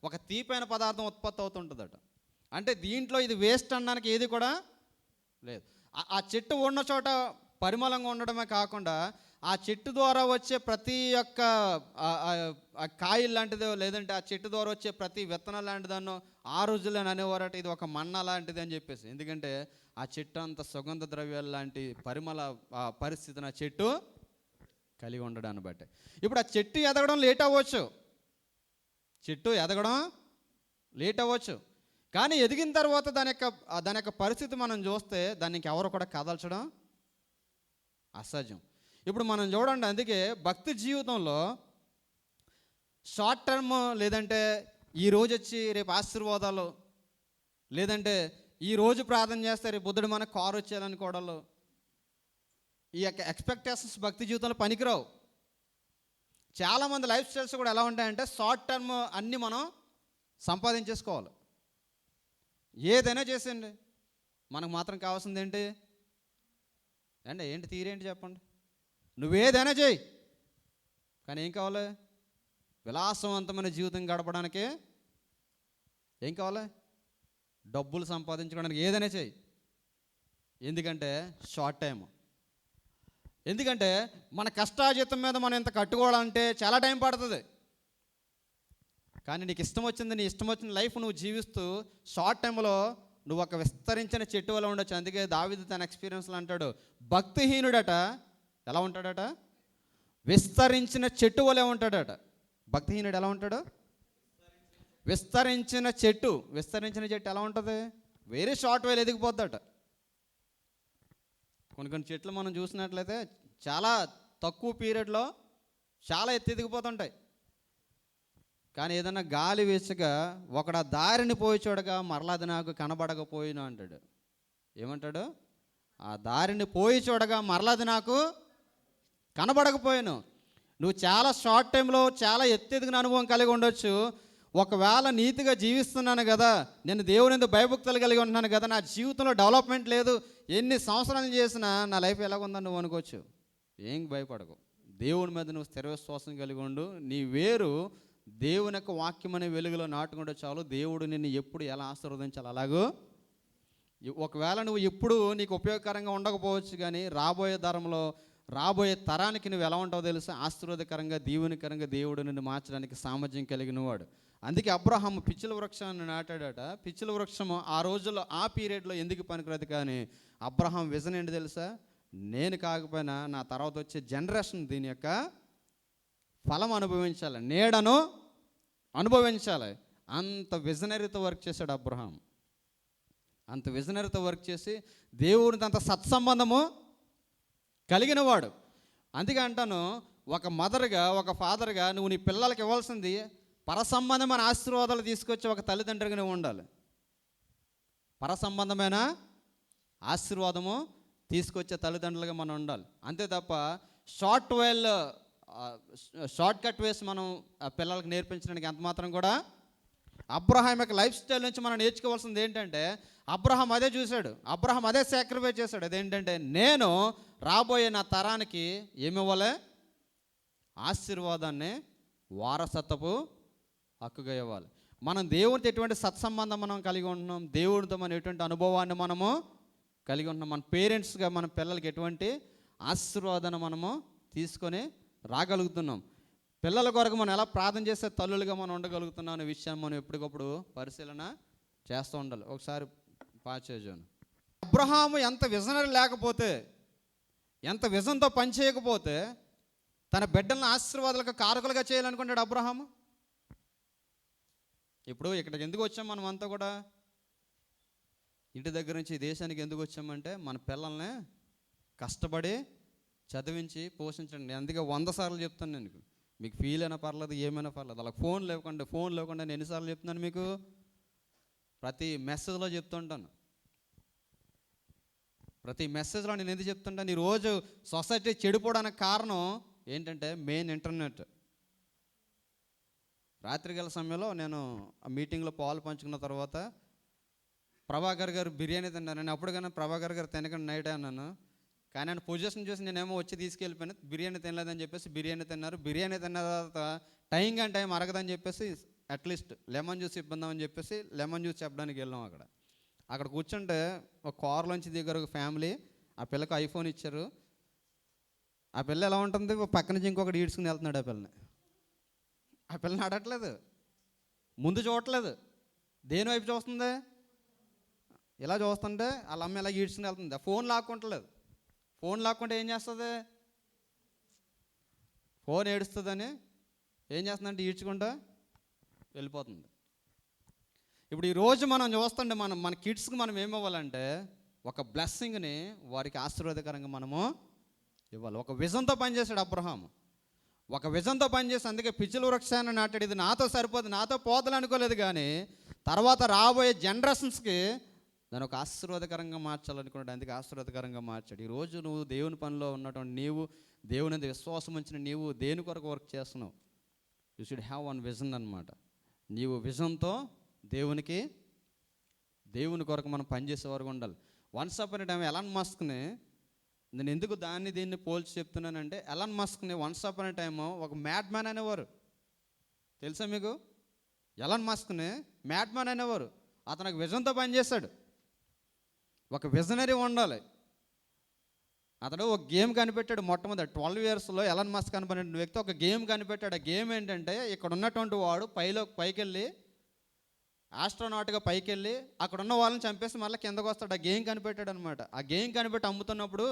ఒక తీపైన పదార్థం ఉత్పత్తి అవుతుంటుందట. అంటే దీంట్లో ఇది వేస్ట్ అనడానికి ఏది కూడా లేదు. ఆ చెట్టు ఉన్న చోట పరిమళంగా ఉండడమే కాకుండా ఆ చెట్టు ద్వారా వచ్చే ప్రతి ఒక్క కాయలు లాంటిదో లేదంటే ఆ చెట్టు ద్వారా వచ్చే ప్రతి విత్తనం లాంటిదన్నో ఆ రోజుల్లో అనేవారట ఇది ఒక మన్న లాంటిది అని చెప్పేసి. ఎందుకంటే ఆ చెట్టు అంత సుగంధ ద్రవ్యాలు లాంటి పరిమళ పరిస్థితిని ఆ చెట్టు కలిగి ఉండడాన్ని బట్టి. ఇప్పుడు ఆ చెట్టు ఎదగడం లేట్ అవ్వచ్చు కానీ ఎదిగిన తర్వాత దాని యొక్క పరిస్థితి మనం చూస్తే దానికి ఎవరు కూడా కదల్చడం అసాధ్యం. ఇప్పుడు మనం చూడండి, అందుకే భక్తి జీవితంలో షార్ట్ టర్మ్ లేదంటే ఈరోజు వచ్చి రేపు ఆశీర్వాదాలు, లేదంటే ఈరోజు ప్రార్థన చేస్తే రేపు బుద్ధుడు మనకు కారు వచ్చేయాలనుకోవడాలు, ఈ యొక్క ఎక్స్పెక్టేషన్స్ భక్తి జీవితంలో పనికిరావు. చాలామంది లైఫ్ స్టైల్స్ కూడా ఎలా ఉంటాయంటే షార్ట్ టర్మ్ అన్నీ మనం సంపాదించేసుకోవాలి. ఏదైనా చేసేయండి, మనకు మాత్రం కావాల్సింది ఏంటి తీరేంటి చెప్పండి. నువ్వేదైనా చేయి కానీ ఏం కావాలి? విలాసవంతమైన జీవితం గడపడానికి ఏం కావాలి? డబ్బులు సంపాదించుకోవడానికి ఏదైనా చేయి. ఎందుకంటే షార్ట్ టైం. ఎందుకంటే మన కష్టాజీతం మీద మనం ఇంత కట్టుకోవాలంటే చాలా టైం పడుతుంది. కానీ నీకు ఇష్టం వచ్చిన లైఫ్ నువ్వు జీవిస్తూ షార్ట్ టైంలో నువ్వు ఒక విస్తరించిన చెట్టు వల్ల ఉండొచ్చు. అందుకే దావీదు తన ఎక్స్పీరియన్స్లో అంటాడు, భక్తిహీనుడట ఎలా ఉంటాడట? విస్తరించిన చెట్టు వలె ఉంటాడట. భక్తిహీనుడు ఎలా ఉంటాడు? విస్తరించిన చెట్టు ఎలా ఉంటుంది? వెరీ షార్ట్ వేలు ఎదిగిపోద్దట. కొన్ని చెట్లు మనం చూసినట్లయితే చాలా తక్కువ పీరియడ్లో చాలా ఎదిగిపోతుంటాయి. కానీ ఏదన్నా గాలి వేసగా ఒకడు దారిని పోయి చూడగా మరలా అది నాకు కనబడకపోయినా అంటాడు. ఏమంటాడు? ఆ దారిని పోయి చూడగా మరలా అది నాకు కనబడకపోయాను. నువ్వు చాలా షార్ట్ టైంలో చాలా ఎదిగిన అనుభవం కలిగి ఉండొచ్చు. ఒకవేళ నీతిగా జీవిస్తున్నాను కదా, నేను దేవుని ఎందుకు భయభక్తులు కలిగి ఉంటున్నాను కదా, నా జీవితంలో డెవలప్మెంట్ లేదు, ఎన్ని సంవత్సరాలు చేసినా నా లైఫ్ ఎలాగుందని నువ్వు అనుకోవచ్చు. ఏం భయపడకు, దేవుని మీద నువ్వు స్థిర విశ్వాసం కలిగి ఉండు. నీ వేరు దేవుని యొక్క వాక్యం అనే వెలుగులో నాటుకుంటే చాలు. దేవుడు నిన్ను ఎప్పుడు ఎలా ఆశీర్వదించాలి అలాగూ ఒకవేళ నువ్వు ఇప్పుడు నీకు ఉపయోగకరంగా ఉండకపోవచ్చు, కానీ రాబోయే తరంలో రాబోయే తరానికి నువ్వు ఎలా ఉంటావో తెలుసా? ఆశీర్వాదకరంగా, దీవెనకరంగా దేవుడు నిన్ను మార్చడానికి సామర్థ్యం కలిగిన వాడు. అందుకే అబ్రహాం పిచ్చుల వృక్షాన్ని నాటాడట. పిచ్చుల వృక్షము ఆ రోజుల్లో ఆ పీరియడ్లో ఎందుకు పనికిరాదు, కానీ అబ్రహాం విజన్ ఏంటి తెలుసా? నేను కాకపోయినా నా తర్వాత వచ్చే జనరేషన్ దీని యొక్క ఫలం అనుభవించాలి, నీడను అనుభవించాలి. అంత విజనరీతో వర్క్ చేశాడు అబ్రహాం. అంత విజనరీతో వర్క్ చేసి దేవునితో అంత సత్సంబంధము కలిగిన వాడు. అందుకే అంటాను, ఒక మదర్గా, ఒక ఫాదర్గా నువ్వు నీ పిల్లలకి ఇవ్వాల్సింది పరసంబంధమైన ఆశీర్వాదాలు తీసుకొచ్చి ఒక తల్లిదండ్రిగా నువ్వు ఉండాలి. పరసంబంధమైన ఆశీర్వాదము తీసుకొచ్చే తల్లిదండ్రులుగా మనం ఉండాలి. అంతే తప్ప షార్ట్ కట్ వేసి మనం పిల్లలకు నేర్పించడానికి ఎంత మాత్రం కూడా. అబ్రహాం యొక్క లైఫ్ స్టైల్ నుంచి మనం నేర్చుకోవాల్సింది ఏంటంటే, అబ్రహాం అదే చూశాడు, అబ్రహాం అదే సాక్రిఫైస్ చేశాడు. అదేంటంటే, నేను రాబోయే నా తరానికి ఏమి ఇవ్వాలి? ఆశీర్వాదాన్ని వారసత్వపు హక్కుగా ఇవ్వాలి. మనం దేవునితో ఎటువంటి సత్సంబంధం మనం కలిగి ఉంటున్నాం, దేవునితో మనం ఎటువంటి అనుభవాన్ని మనము కలిగి ఉంటున్నాం, మన పేరెంట్స్గా మన పిల్లలకి ఎటువంటి ఆశీర్వాదాన్ని మనము తీసుకొని రాగలుగుతున్నాం, పిల్లల కొరకు మనం ఎలా ప్రార్థన చేసే తల్లులుగా మనం ఉండగలుగుతున్నాం అనే విషయాన్ని మనం ఎప్పటికప్పుడు పరిశీలన చేస్తూ ఉండాలి. ఒకసారి పాచేజోను. అబ్రహాము ఎంత విజనరీ లేకపోతే, ఎంత విజన్తో పనిచేయకపోతే తన బిడ్డలను ఆశీర్వాదాలకు కారకులుగా చేయాలనుకుంటాడు అబ్రహాము. ఇప్పుడు ఇక్కడికి ఎందుకు వచ్చాం మనం అంతా కూడా? ఇంటి దగ్గర నుంచి ఈ దేశానికి ఎందుకు వచ్చామంటే, మన పిల్లల్ని కష్టపడి చదివించి పోషించండి. అందుకే 100 సార్లు చెప్తాను నేను, మీకు ఫీల్ అయినా పర్లేదు, ఏమైనా పర్లేదు, అలా ఫోన్ లేకుండా నేను ఎన్నిసార్లు చెప్తున్నాను మీకు? ప్రతి మెసేజ్లో చెప్తుంటాను. ప్రతి మెసేజ్లో నేను ఎందుకు చెప్తుంటాను? ఈరోజు సొసైటీ చెడిపోవడానికి కారణం ఏంటంటే మెయిన్ ఇంటర్నెట్. రాత్రికాల సమయంలో నేను ఆ మీటింగ్లో పాలు పంచుకున్న తర్వాత ప్రభాకర్ గారు బిర్యానీ తిన్నారు. నేను అప్పటికైనా ప్రభాకర్ గారు తినకండి నైట్ అన్నాను, కానీ ఆయన పొజిషన్ చూసి నేనేమో వచ్చి తీసుకెళ్ళిపోయాను. బిర్యానీ తినలేదని చెప్పేసి బిర్యానీ తిన్నారు. బిర్యానీ తిన్న తర్వాత టైం అరగదని చెప్పేసి అట్లీస్ట్ లెమన్ జ్యూస్ ఇబ్బందామని చెప్పేసి లెమన్ జ్యూస్ చెప్పడానికి వెళ్ళాం. అక్కడ కూర్చుంటే ఒక కారులోంచి దిగారు ఒక ఫ్యామిలీ. ఆ పిల్లకి ఐఫోన్ ఇచ్చారు. ఆ పిల్ల ఎలా ఉంటుంది, పక్క నుంచి ఇంకొకటి ఈడ్చుకుని వెళ్తున్నాడు. ఆ పిల్లని ఆడట్లేదు, ముందు చూడట్లేదు, దేని వైపు చూస్తుంది? ఇలా చూస్తుంటే వాళ్ళ అమ్మ ఇలా ఈడ్చుకుని వెళ్తుంది. ఆ ఫోన్ లాక్కుంటలేదు. ఫోన్ లాక్కుంటే ఏం చేస్తుంది? ఫోన్ ఏడుస్తుందని ఏం చేస్తుందంటే ఈడ్చుకుంటా వెళ్ళిపోతుంది. ఇప్పుడు ఈరోజు మనం చూస్తుంటే మన కిడ్స్కి మనం ఏమివ్వాలంటే ఒక బ్లెస్సింగ్ని వారికి ఆశీర్వాదకరంగా మనము ఇవ్వాలి. ఒక విజన్తో పనిచేశాడు అబ్రహాం. ఒక విజన్తో పనిచేసి అందుకే పిచ్చుల వృక్షాన్ని నాటాడు. ఇది నాతో సరిపోదు, నాతో పోతలు అనుకోలేదు, కానీ తర్వాత రాబోయే జనరేషన్స్కి దాన్ని ఒక ఆశీర్వాదకరంగా మార్చాలనుకున్నాడు. అందుకే ఆశీర్వాదకరంగా మార్చాడు. ఈరోజు నువ్వు దేవుని పనిలో ఉన్నటువంటి నీవు, దేవుని మీద విశ్వాసం ఉంచిన నీవు దేని కొరకు వర్క్ చేస్తున్నావు? You should have one vision అనమాట. నీవు విజన్తో దేవుని కొరకు మనం పనిచేసే వరకు ఉండాలి. Once upon a time Elon మస్క్ని, నేను ఎందుకు దీన్ని పోల్చి చెప్తున్నానంటే, ఎలాన్ మస్క్ని వన్స్ అపాన్ ఎ టైమ్ ఒక మ్యాడ్ మ్యాన్ అనేవారు. తెలుసా మీకు? ఎలాన్ మస్క్ని మ్యాడ్ మ్యాన్ అనేవారు. అతను ఒక విజన్తో పనిచేశాడు. ఒక విజనరీ ఉండాలి. అతడు ఒక గేమ్ కనిపెట్టాడు. మొట్టమొదటి 12 yearsలో ఎలాన్ మస్క్ కనిపెట్టిన వ్యక్తి ఒక గేమ్ కనిపెట్టాడు. ఆ గేమ్ ఏంటంటే, ఇక్కడ ఉన్నటువంటి వాడు పైకెళ్ళి ఆస్ట్రోనాట్గా పైకెళ్ళి అక్కడ ఉన్న వాళ్ళని చంపేసి మళ్ళీ కిందకు వస్తాడు. ఆ గేమ్ కనిపెట్టాడు అనమాట. ఆ గేమ్ కనిపెట్టి అమ్ముతున్నప్పుడు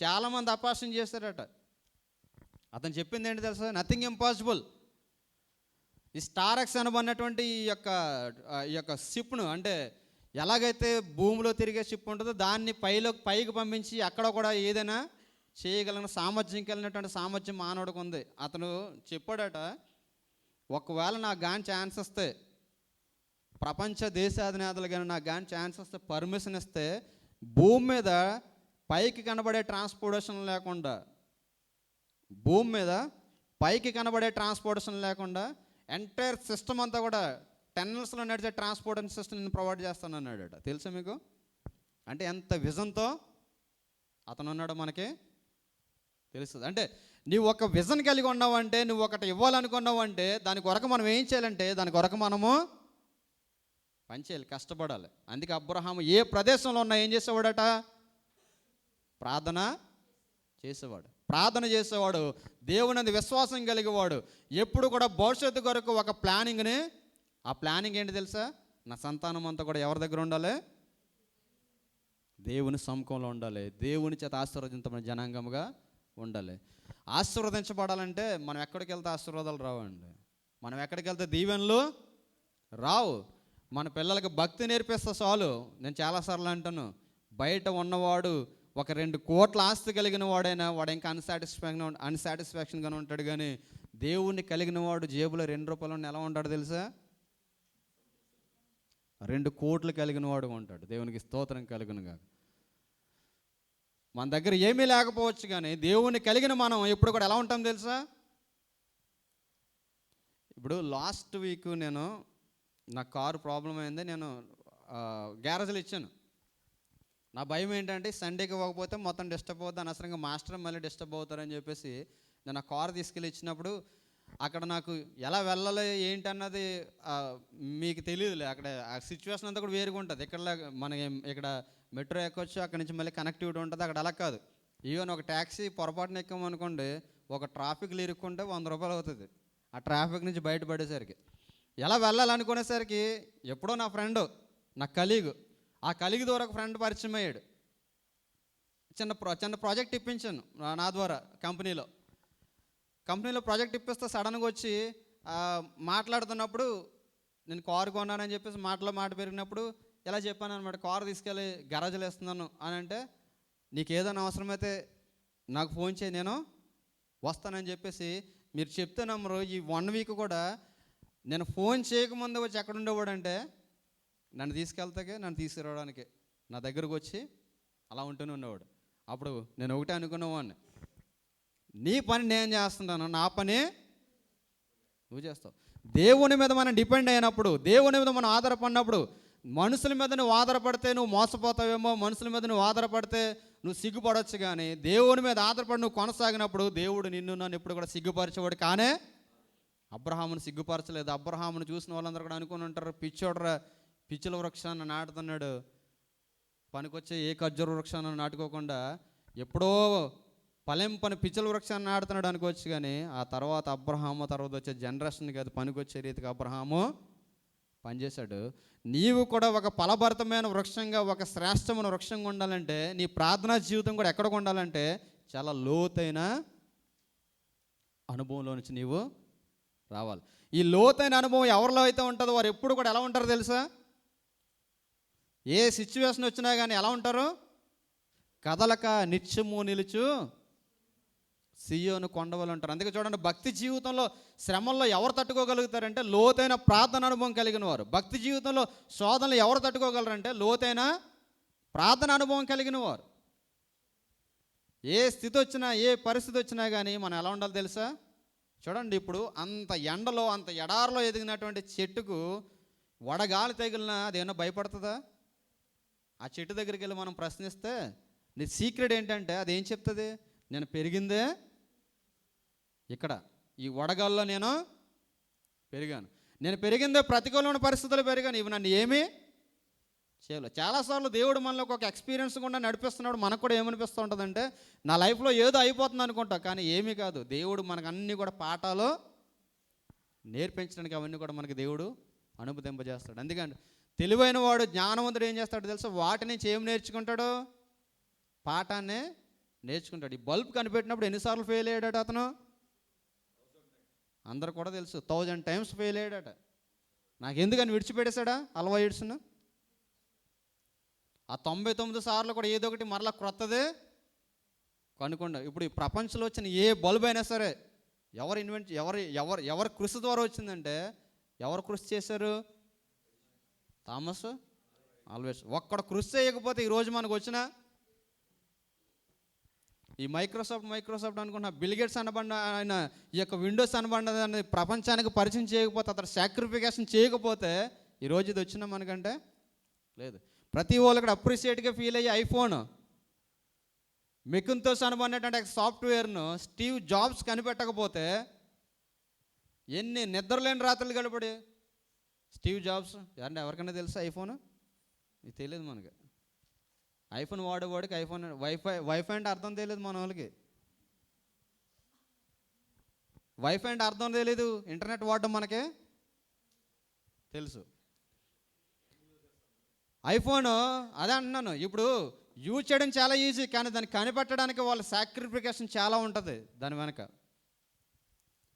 చాలామంది అపార్షన్ చేశారట. అతను చెప్పింది ఏంటి తెలుసా? Nothing impossible. ఈ స్టార్ ఎక్స్ అనబడినటువంటి ఈ యొక్క షిప్ను, అంటే ఎలాగైతే భూమిలో తిరిగే షిప్ ఉంటుందో దాన్ని పైకి పంపించి అక్కడ కూడా ఏదైనా చేయగలిగిన సామర్థ్యం కలిగినటువంటి సామర్థ్యం మానవుడికి ఉంది. అతను చెప్పాడట, ఒకవేళ నాకు కానీ ఛాన్స్ వస్తే, ప్రపంచ దేశాధినేతలు కానీ నాకు కానీ ఛాన్స్ వస్తే, పర్మిషన్ ఇస్తే, భూమి మీద పైకి కనబడే ట్రాన్స్పోర్టేషన్ లేకుండా, భూమి మీద పైకి కనబడే ట్రాన్స్పోర్టేషన్ లేకుండా ఎంటైర్ సిస్టమ్ అంతా కూడా టన్నల్స్లో నడిచే ట్రాన్స్పోర్టేషన్ సిస్టమ్ నేను ప్రొవైడ్ చేస్తాను అన్నాడట. తెలుసా మీకు? అంటే ఎంత విజన్తో అతను ఉన్నాడో మనకి తెలుస్తుంది. అంటే నువ్వు ఒక విజన్ కలిగి ఉన్నావంటే, నువ్వు ఒకటి ఇవ్వాలనుకున్నావు అంటే, దాని కొరకు మనం ఏం చేయాలంటే, దాని కొరకు మనము పని చేయాలి, కష్టపడాలి. అందుకే అబ్రహాము ఏ ప్రదేశంలో ఉన్నా ఏం చేసేవాడట? ప్రార్థన చేసేవాడు. ప్రార్థన చేసేవాడు, దేవుని విశ్వాసం కలిగేవాడు. ఎప్పుడు కూడా భవిష్యత్తు కొరకు ఒక ప్లానింగ్ని, ఆ ప్లానింగ్ ఏంటి తెలుసా? నా సంతానం అంతా కూడా ఎవరి దగ్గర ఉండాలి? దేవుని సముఖంలో ఉండాలి. దేవుని చేత ఆశీర్వదించబడిన జనాంగముగా ఉండాలి. ఆశీర్వదించబడాలంటే మనం ఎక్కడికి వెళ్తే ఆశీర్వాదాలు రావండి. మనం ఎక్కడికి వెళ్తే దీవెనలు రావు. మన పిల్లలకి భక్తి నేర్పిస్తే చాలు. నేను చాలాసార్లు అంటాను, బయట ఉన్నవాడు ఒక 2 కోట్ల ఆస్తి కలిగిన వాడైనా వాడు ఇంకా అన్సాటిస్ఫాక్షన్గానే ఉంటాడు. కానీ దేవుణ్ణి కలిగిన వాడు జేబులో 2 రూపాయలు ఎలా ఉంటాడు తెలుసా? 2 కోట్లు కలిగిన వాడు ఉంటాడు. దేవునికి స్తోత్రం కలుగునుగా. మన దగ్గర ఏమీ లేకపోవచ్చు, కానీ దేవుణ్ణి కలిగిన మనం ఎప్పుడు కూడా ఎలా ఉంటాం తెలుసా? ఇప్పుడు లాస్ట్ వీక్ నా కారు ప్రాబ్లం అయింది. నేను గ్యారేజ్లో ఇచ్చాను. నా భయం ఏంటంటే సండేకి పోకపోతే మొత్తం డిస్టర్బ్ అవుతుంది, అనవసరంగా మాస్టర్ మళ్ళీ డిస్టర్బ్ అవుతారని చెప్పేసి నేను ఆ కారు తీసుకెళ్ళి ఇచ్చినప్పుడు అక్కడ నాకు ఎలా వెళ్ళాలి ఏంటి అన్నది మీకు తెలియదులే. అక్కడ ఆ సిచ్యువేషన్ అంతా కూడా వేరుగా ఉంటుంది. ఇక్కడ మెట్రో ఎక్కొచ్చు, అక్కడ నుంచి మళ్ళీ కనెక్టివిటీ ఉంటుంది. అక్కడ అలా కాదు. ఈవెన్ ఒక ట్యాక్సీ పొరపాటున ఎక్కామనుకోండి, ఒక ట్రాఫిక్లో ఇరుక్కుంటే 100 రూపాయలు అవుతుంది ఆ ట్రాఫిక్ నుంచి బయటపడేసరికి. ఎలా వెళ్ళాలనుకునేసరికి ఎప్పుడో నా ఫ్రెండ్, నా కలీగ్, ఆ కలీగ్ ద్వారా ఒక ఫ్రెండ్ పరిచయం అయ్యాడు. చిన్న ప్రాజెక్ట్ ఇప్పించాను నా ద్వారా కంపెనీలో ప్రాజెక్ట్ ఇప్పిస్తే సడన్గా వచ్చి మాట్లాడుతున్నప్పుడు నేను కారు కొన్నానని చెప్పేసి మాట పెరిగినప్పుడు ఇలా చెప్పాను అనమాట, కారు తీసుకెళ్ళి గరాజ్లో వేస్తున్నాను అని అంటే, నీకు ఏదైనా అవసరమైతే నాకు ఫోన్ చేయి, నేను వస్తానని చెప్పేసి. మీరు చెప్తే నమ్మరు, ఈ 1 వీక్ కూడా నేను ఫోన్ చేయకముందు వచ్చి ఎక్కడ ఉండేవాడంటే నన్ను తీసుకురావడానికి నా దగ్గరకు వచ్చి అలా ఉంటూనే ఉండేవాడు. అప్పుడు నేను ఒకటే అనుకునేవాడిని, నీ పని నేను చేస్తున్నాను, నా పని నువ్వు చేస్తావు. దేవుని మీద మనం డిపెండ్ అయినప్పుడు, దేవుని మీద మనం ఆధారపడినప్పుడు, మనుషుల మీద నువ్వు ఆధారపడితే నువ్వు మోసపోతావేమో, మనుషుల మీద నువ్వు ఆధారపడితే నువ్వు సిగ్గుపడవచ్చు. కానీ దేవుని మీద ఆధారపడి నువ్వు కొనసాగినప్పుడు దేవుడు నన్ను ఎప్పుడు కూడా సిగ్గుపరిచేవాడు. కానీ అబ్రహామును సిగ్గుపరచలేదు. అబ్రహామును చూసిన వాళ్ళందరూ కూడా అనుకుని ఉంటారు, పిచ్చుల వృక్షాన్ని నాటుతున్నాడు, పనికొచ్చే ఏ ఖర్జూర వృక్షాన్ని నాటుకోకుండా ఎప్పుడో పని పిచ్చుల వృక్షాన్ని నాటుతున్నాడు అనుకోవచ్చు. కానీ ఆ తర్వాత అబ్రహాము తర్వాత వచ్చే జనరేషన్కి అది పనికొచ్చే రీతిగా అబ్రహాము పనిచేశాడు. నీవు కూడా ఒక ఫలభరితమైన వృక్షంగా, ఒక శ్రేష్టమైన వృక్షంగా ఉండాలంటే నీ ప్రార్థనా జీవితం కూడా ఎక్కడికి ఉండాలంటే చాలా లోతైన అనుభవంలో నుంచి నీవు రావాలి. ఈ లోతైన అనుభవం ఎవరిలో అయితే ఉంటుందో వారు ఎప్పుడు కూడా ఎలా ఉంటారో తెలుసా? ఏ సిచ్యువేషన్ వచ్చినా కానీ ఎలా ఉంటారు? కదలక నిత్యము నిలుచు సియోను కొండవలు ఉంటారు. అందుకే చూడండి, భక్తి జీవితంలో శ్రమల్లో ఎవరు తట్టుకోగలుగుతారంటే లోతైన ప్రార్థన అనుభవం కలిగిన వారు. భక్తి జీవితంలో శోధనలు ఎవరు తట్టుకోగలరంటే లోతైన ప్రార్థన అనుభవం కలిగిన వారు. ఏ స్థితి వచ్చినా, ఏ పరిస్థితి వచ్చినా కానీ మనం ఎలా ఉండాలో తెలుసా? చూడండి, ఇప్పుడు అంత ఎండలో, అంత ఎడారిలో ఎదిగినటువంటి చెట్టుకు వడగాలి తగిలినా అదేమన్నా భయపడుతుందా? ఆ చెట్టు దగ్గరికి వెళ్ళి మనం ప్రశ్నిస్తే నీ సీక్రెట్ ఏంటంటే అదేం చెప్తుంది? నేను పెరిగిందే ఇక్కడ, ఈ వడగాల్లో నేను పెరిగాను, నేను పెరిగిందే ప్రతికూలమైన పరిస్థితులు పెరిగాను, ఇవి నన్ను ఏమీ చేయలేదు. చాలాసార్లు దేవుడు మనలో ఒక ఎక్స్పీరియన్స్ కూడా నడిపిస్తున్నాడు. మనకు కూడా ఏమనిపిస్తూ ఉంటుందంటే నా లైఫ్లో ఏదో అయిపోతుంది అనుకుంటా, కానీ ఏమీ కాదు. దేవుడు మనకు అన్నీ కూడా పాఠాలు నేర్పించడానికి అవన్నీ కూడా మనకి దేవుడు అనుమతింపజేస్తాడు. అందుకని తెలివైన వాడు, జ్ఞానవంతుడు ఏం చేస్తాడు తెలుసా? వాటి నుంచి ఏం నేర్చుకుంటాడు? పాఠాన్ని నేర్చుకుంటాడు. ఈ బల్బ్ కనిపెట్టినప్పుడు ఎన్నిసార్లు ఫెయిల్ అయ్యాడట అతను? అందరు కూడా తెలుసు, 1000 times ఫెయిల్ అయ్యాడట. నాకు ఎందుకని విడిచిపెట్టేశాడా అలవా ఎడిసిన? ఆ 99 సార్లు కూడా ఏదో ఒకటి మరలా క్రొత్తదే కనుక్కోండి. ఇప్పుడు ఈ ప్రపంచంలో వచ్చిన ఏ బల్బ్ అయినా సరే ఎవరి కృషి ద్వారా వచ్చిందంటే, ఎవరు కృషి చేశారు? Thomas always. ఒక్కడ కృషి చేయకపోతే ఈరోజు మనకు వచ్చిన ఈ మైక్రోసాఫ్ట్ అనుకున్న బిల్ గేట్స్ అనబడిన ఆయన ఈ యొక్క విండోస్ అనబడిన అనేది ప్రపంచానికి పరిచయం చేయకపోతే, అతను సాక్రిఫికేషన్ చేయకపోతే ఈరోజు ఇది వచ్చినా మనకంటే లేదు. ప్రతి వాళ్ళు కూడా అప్రిషియేట్గా ఫీల్ అయ్యే ఐఫోన్, మెకింతోష్ అనబడినటువంటి సాఫ్ట్వేర్ను స్టీవ్ జాబ్స్ కనిపెట్టకపోతే ఎన్ని నిద్రలేని రాత్రులు గడిపడి స్టీవ్ జాబ్స్ అంటే ఎవరికైనా తెలుసా ఐఫోన్? ఇది తెలియదు మనకి. ఐఫోన్ వాడేవాడికి ఐఫోన్ వైఫై అంటే అర్థం తెలియదు మన వాళ్ళకి. వైఫై అంటే అర్థం తెలియదు, ఇంటర్నెట్ వాడడం మనకే తెలుసు. ఐఫోన్ అదే అంటున్నాను, ఇప్పుడు యూజ్ చేయడం చాలా ఈజీ, కానీ దాన్ని కనిపెట్టడానికి వాళ్ళ సాక్రిఫికేషన్ చాలా ఉంటుంది దాని వెనక.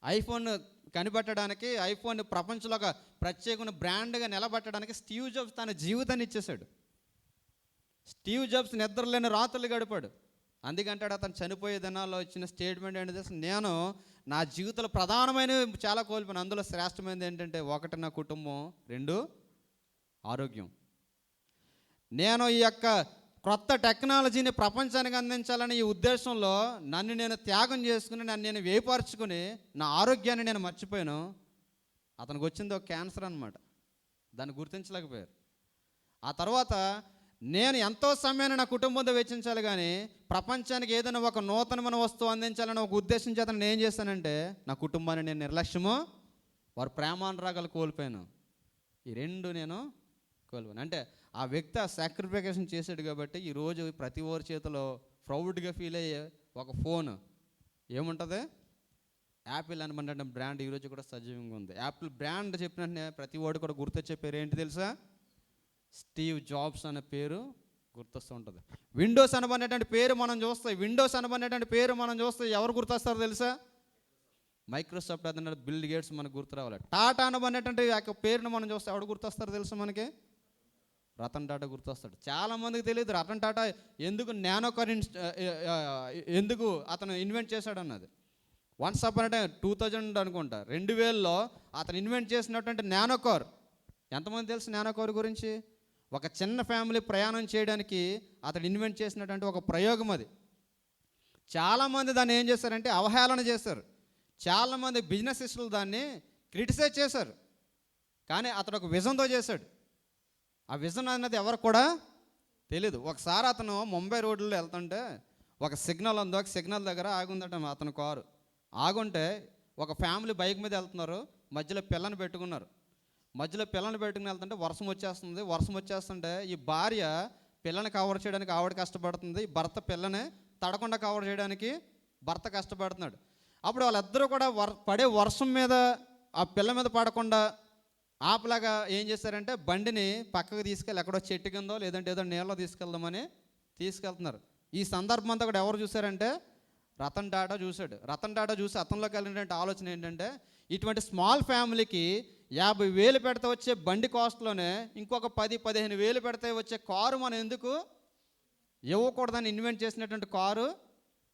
ఐఫోన్ కనిపెట్టడానికి, ఐఫోన్ ప్రపంచంలో ఒక ప్రత్యేకమైన బ్రాండ్గా నిలబెట్టడానికి స్టీవ్ జాబ్స్ తన జీవితాన్ని ఇచ్చేశాడు. స్టీవ్ జాబ్స్ నిద్రలేని రాత్రులు గడిపాడు. అందుకంటాడు అతను చనిపోయే దినాల్లో ఇచ్చిన స్టేట్మెంట్ ఏంటి తెలుసు, నేను నా జీవితంలో ప్రధానమైనవి చాలా కోల్పోయాను, అందులో శ్రేష్టమైనది ఏంటంటే 1 నా కుటుంబం, 2 ఆరోగ్యం. నేను ఈ యొక్క కొత్త టెక్నాలజీని ప్రపంచానికి అందించాలని ఈ ఉద్దేశంలో నన్ను నేను త్యాగం చేసుకుని, నన్ను నేను వేయపరుచుకుని నా ఆరోగ్యాన్ని నేను మర్చిపోయాను. అతనికి వచ్చింది ఒక క్యాన్సర్ అనమాట, దాన్ని గుర్తించలేకపోయారు. ఆ తర్వాత నేను ఎంతో సమయాన్ని నా కుటుంబంతో వెచ్చించాలి, కానీ ప్రపంచానికి ఏదైనా ఒక నూతనమైన వస్తువు అందించాలని ఒక ఉద్దేశం చేత నేను ఏం చేశానంటే నా కుటుంబాన్ని నేను నిర్లక్ష్యము, వారి ప్రేమానురాగాలు కోల్పోయాను. ఈ 2 నేను కోల్పోయాను. అంటే ఆ వ్యక్తి ఆ సాక్రిఫికేషన్ చేశాడు కాబట్టి ఈరోజు ప్రతి ఓరి చేతిలో ప్రౌడ్గా ఫీల్ అయ్యే ఒక ఫోన్ ఏముంటుంది, యాపిల్ అనమాట బ్రాండ్ ఈరోజు కూడా సజీవంగా ఉంది. యాపిల్ బ్రాండ్ చెప్పినట్టే ప్రతి ఓడి కూడా గుర్తొచ్చే పేరు ఏంటి తెలుసా? స్టీవ్ జాబ్స్ అనే పేరు గుర్తొస్తూ ఉంటుంది. విండోస్ అనబడినటువంటి పేరు మనం చూస్తాం, విండోస్ అనబడినటువంటి పేరు మనం చూస్తే ఎవరు గుర్తొస్తారో తెలుసా? మైక్రోసాఫ్ట్ అదన్న బిల్ గేట్స్ మనకు గుర్తు రావాలి. టాటా అనబడినటువంటి ఆ పేరును మనం చూస్తే ఎవరు గుర్తొస్తారో తెలుసా మనకి? రతన్ టాటా గుర్తొస్తాడు. చాలామందికి తెలియదు రతన్ టాటా ఎందుకు నానో కార్ ఎందుకు అతను ఇన్వెంట్ చేశాడు అన్నది. వన్స్ అపాన్ ఏ టైం 2000 అనుకుంటా, 2000లో అతను ఇన్వెంట్ చేసినటువంటి నానో కార్. ఎంతమంది తెలుసు నానో కార్ గురించి? ఒక చిన్న ఫ్యామిలీ ప్రయాణం చేయడానికి అతడు ఇన్వెంట్ చేసినటువంటి ఒక ప్రయోగం అది. చాలామంది దాన్ని ఏం చేశారంటే అవహేళన చేశారు. చాలామంది బిజినెసిస్టులు దాన్ని క్రిటిసైజ్ చేశారు. కానీ అతడు ఒక విజన్తో చేశాడు. ఆ విజన్ అన్నది ఎవరు కూడా తెలీదు. ఒకసారి అతను ముంబై రోడ్లో వెళ్తుంటే ఒక సిగ్నల్ ఉంది, ఒక సిగ్నల్ దగ్గర ఆగుందట అతని కారు. ఆగుంటే ఒక ఫ్యామిలీ బైక్ మీద వెళ్తున్నారు, మధ్యలో పిల్లని పెట్టుకున్నారు. మధ్యలో పిల్లని పెట్టుకుని వెళ్తుంటే వర్షం వచ్చేస్తుంది. వర్షం వచ్చేస్తుంటే ఈ భార్య పిల్లని కవర్ చేయడానికి ఆవిడ కష్టపడుతుంది, భర్త పిల్లని తడకుండా కవర్ చేయడానికి భర్త కష్టపడుతున్నాడు. అప్పుడు వాళ్ళిద్దరూ కూడా పడే వర్షం మీద ఆ పిల్ల మీద పడకుండా ఆపలాగా ఏం చేశారంటే బండిని పక్కకు తీసుకెళ్ళి ఎక్కడో చెట్టు కిందో లేదంటే ఏదో నీళ్ళలో తీసుకెళ్దామని తీసుకెళ్తున్నారు. ఈ సందర్భం అంతా కూడా ఎవరు చూశారంటే రతన్ టాటా చూశాడు. రతన్ టాటా చూసి అతనిలోకి వెళ్ళినటువంటి ఆలోచన ఏంటంటే ఇటువంటి స్మాల్ ఫ్యామిలీకి 50,000 పెడితే వచ్చే బండి కాస్ట్లోనే ఇంకొక 10-15,000 పెడితే వచ్చే కారు మనం ఎందుకు ఇవ్వకూడదని ఇన్వెంట్ చేసినటువంటి కారు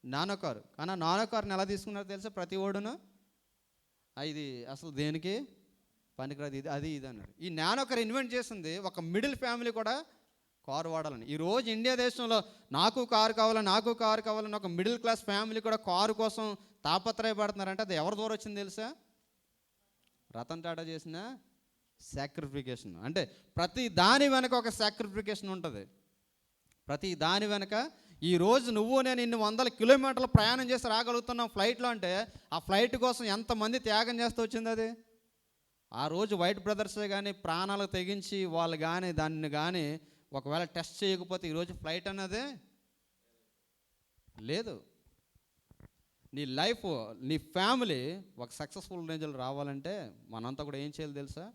నానో కారు. కానీ ఆ నానో కారుని ఎలా తీసుకున్నారో తెలుసా? ప్రతి ఓడును ఇది అసలు దేనికి పనికిరాదు, ఇది అన్నారు. ఈ నానో కారు ఇన్వెంట్ చేసింది ఒక మిడిల్ ఫ్యామిలీ కూడా కారు వాడాలని. ఈరోజు ఇండియా దేశంలో నాకు కారు కావాలని ఒక మిడిల్ క్లాస్ ఫ్యామిలీ కూడా కారు కోసం తాపత్రయపడుతున్నారంటే అది ఎవరి ద్వారా వచ్చింది తెలుసా? రతన్ టాటా చేసిన సాక్రిఫికేషన్. అంటే ప్రతి దాని వెనక ఒక సాక్రిఫికేషన్ ఉంటుంది. ప్రతి దాని వెనక ఈరోజు నువ్వు నేను ఇన్ని 100 కిలోమీటర్లు ప్రయాణం చేసి రాగలుగుతున్నాం ఫ్లైట్లో అంటే ఆ ఫ్లైట్ కోసం ఎంతమంది త్యాగం చేస్తూ వచ్చింది అది. ఆ రోజు వైట్ బ్రదర్సే కానీ ప్రాణాలకు తెగించి వాళ్ళు కానీ దాన్ని కానీ ఒకవేళ టెస్ట్ చేయకపోతే ఈరోజు ఫ్లైట్ అన్నదే లేదు. నీ లైఫ్, నీ ఫ్యామిలీ ఒక సక్సెస్ఫుల్ రేంజ్లో రావాలంటే మనంతా కూడా ఏం చేయాలి తెలుసా?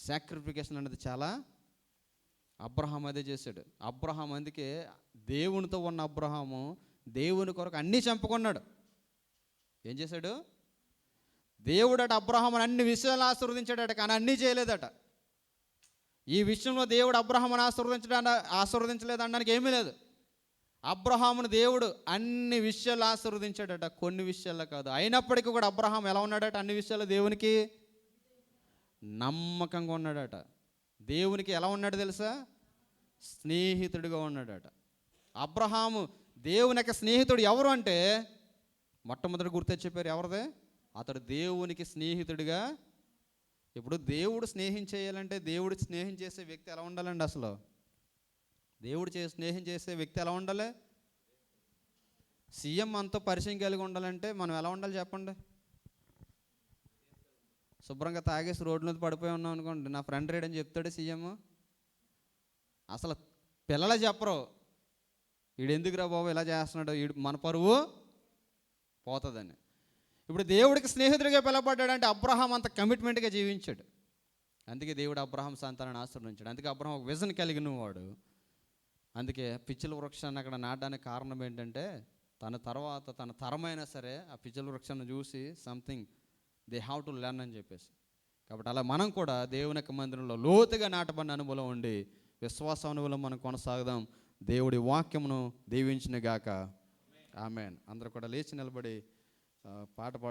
సాక్రిఫికేషన్ అనేది చాలా. అబ్రహాం అదే చేశాడు. అబ్రహాం అందుకే దేవునితో ఉన్న అబ్రహాము దేవుని కొరకు అన్నీ చంపుకున్నాడు. ఏం చేశాడు? దేవుడట అబ్రహామును అన్ని విషయాలు ఆశీర్వదించాడట, కానీ అన్నీ చేయలేదట. ఈ విషయంలో దేవుడు అబ్రహామును ఆశీర్వదించలేదు అనడానికి ఏమీ లేదు. అబ్రహామును దేవుడు అన్ని విషయాలు ఆశీర్వదించాడట, కొన్ని విషయాల్లో కాదు. అయినప్పటికీ కూడా అబ్రహాం ఎలా ఉన్నాడట? అన్ని విషయాల్లో దేవునికి నమ్మకంగా ఉన్నాడట. దేవునికి ఎలా ఉన్నాడు తెలుసా? స్నేహితుడిగా ఉన్నాడట. అబ్రహాము దేవుని యొక్క స్నేహితుడు ఎవరు అంటే మొట్టమొదటి గుర్తొచ్చే పేరు ఎవరిదే? అతడు దేవునికి స్నేహితుడిగా. ఇప్పుడు దేవుడు స్నేహం చేయాలంటే దేవుడు స్నేహం చేసే వ్యక్తి ఎలా ఉండాలండి? అసలు దేవుడు స్నేహం చేసే వ్యక్తి ఎలా ఉండాలి? సీఎం అంతా పరిచయం కలిగి ఉండాలంటే మనం ఎలా ఉండాలి చెప్పండి? శుభ్రంగా తాగేసి రోడ్ల మీద పడిపోయి ఉన్నాం అనుకోండి, నా ఫ్రెండ్ రేడని చెప్తాడు సీఎం. అసలు పిల్లలే చెప్పరు, వీడు ఎందుకురా బాబు ఇలా చేస్తున్నాడు, వీడు మన పరువు పోతుందని. ఇప్పుడు దేవుడికి స్నేహితుడిగా పిలవబడ్డాడంటే అబ్రహాం అంత కమిట్మెంట్గా జీవించాడు. అందుకే దేవుడు అబ్రహాం సంతానాన్ని ఆశీర్వదించాడు. అందుకే అబ్రహాం ఒక విజన్ కలిగిన వాడు. అందుకే పిచ్చిల వృక్షాన్ని అక్కడ నాటడానికి కారణం ఏంటంటే, తన తర్వాత తన తరమైనా సరే ఆ పిచ్చిల వృక్షాన్ని చూసి something they have to learn అని చెప్పేసి. కాబట్టి అలా మనం కూడా దేవుని యొక్క మందిరంలో లోతుగా నాటబడిన అనుభవం ఉండి విశ్వాస అనుభవం మనం కొనసాగుదాం. దేవుడి వాక్యమును దీవించిన గాక. ఆమేన్. అందరూ కూడా లేచి నిలబడి పాట పాడు.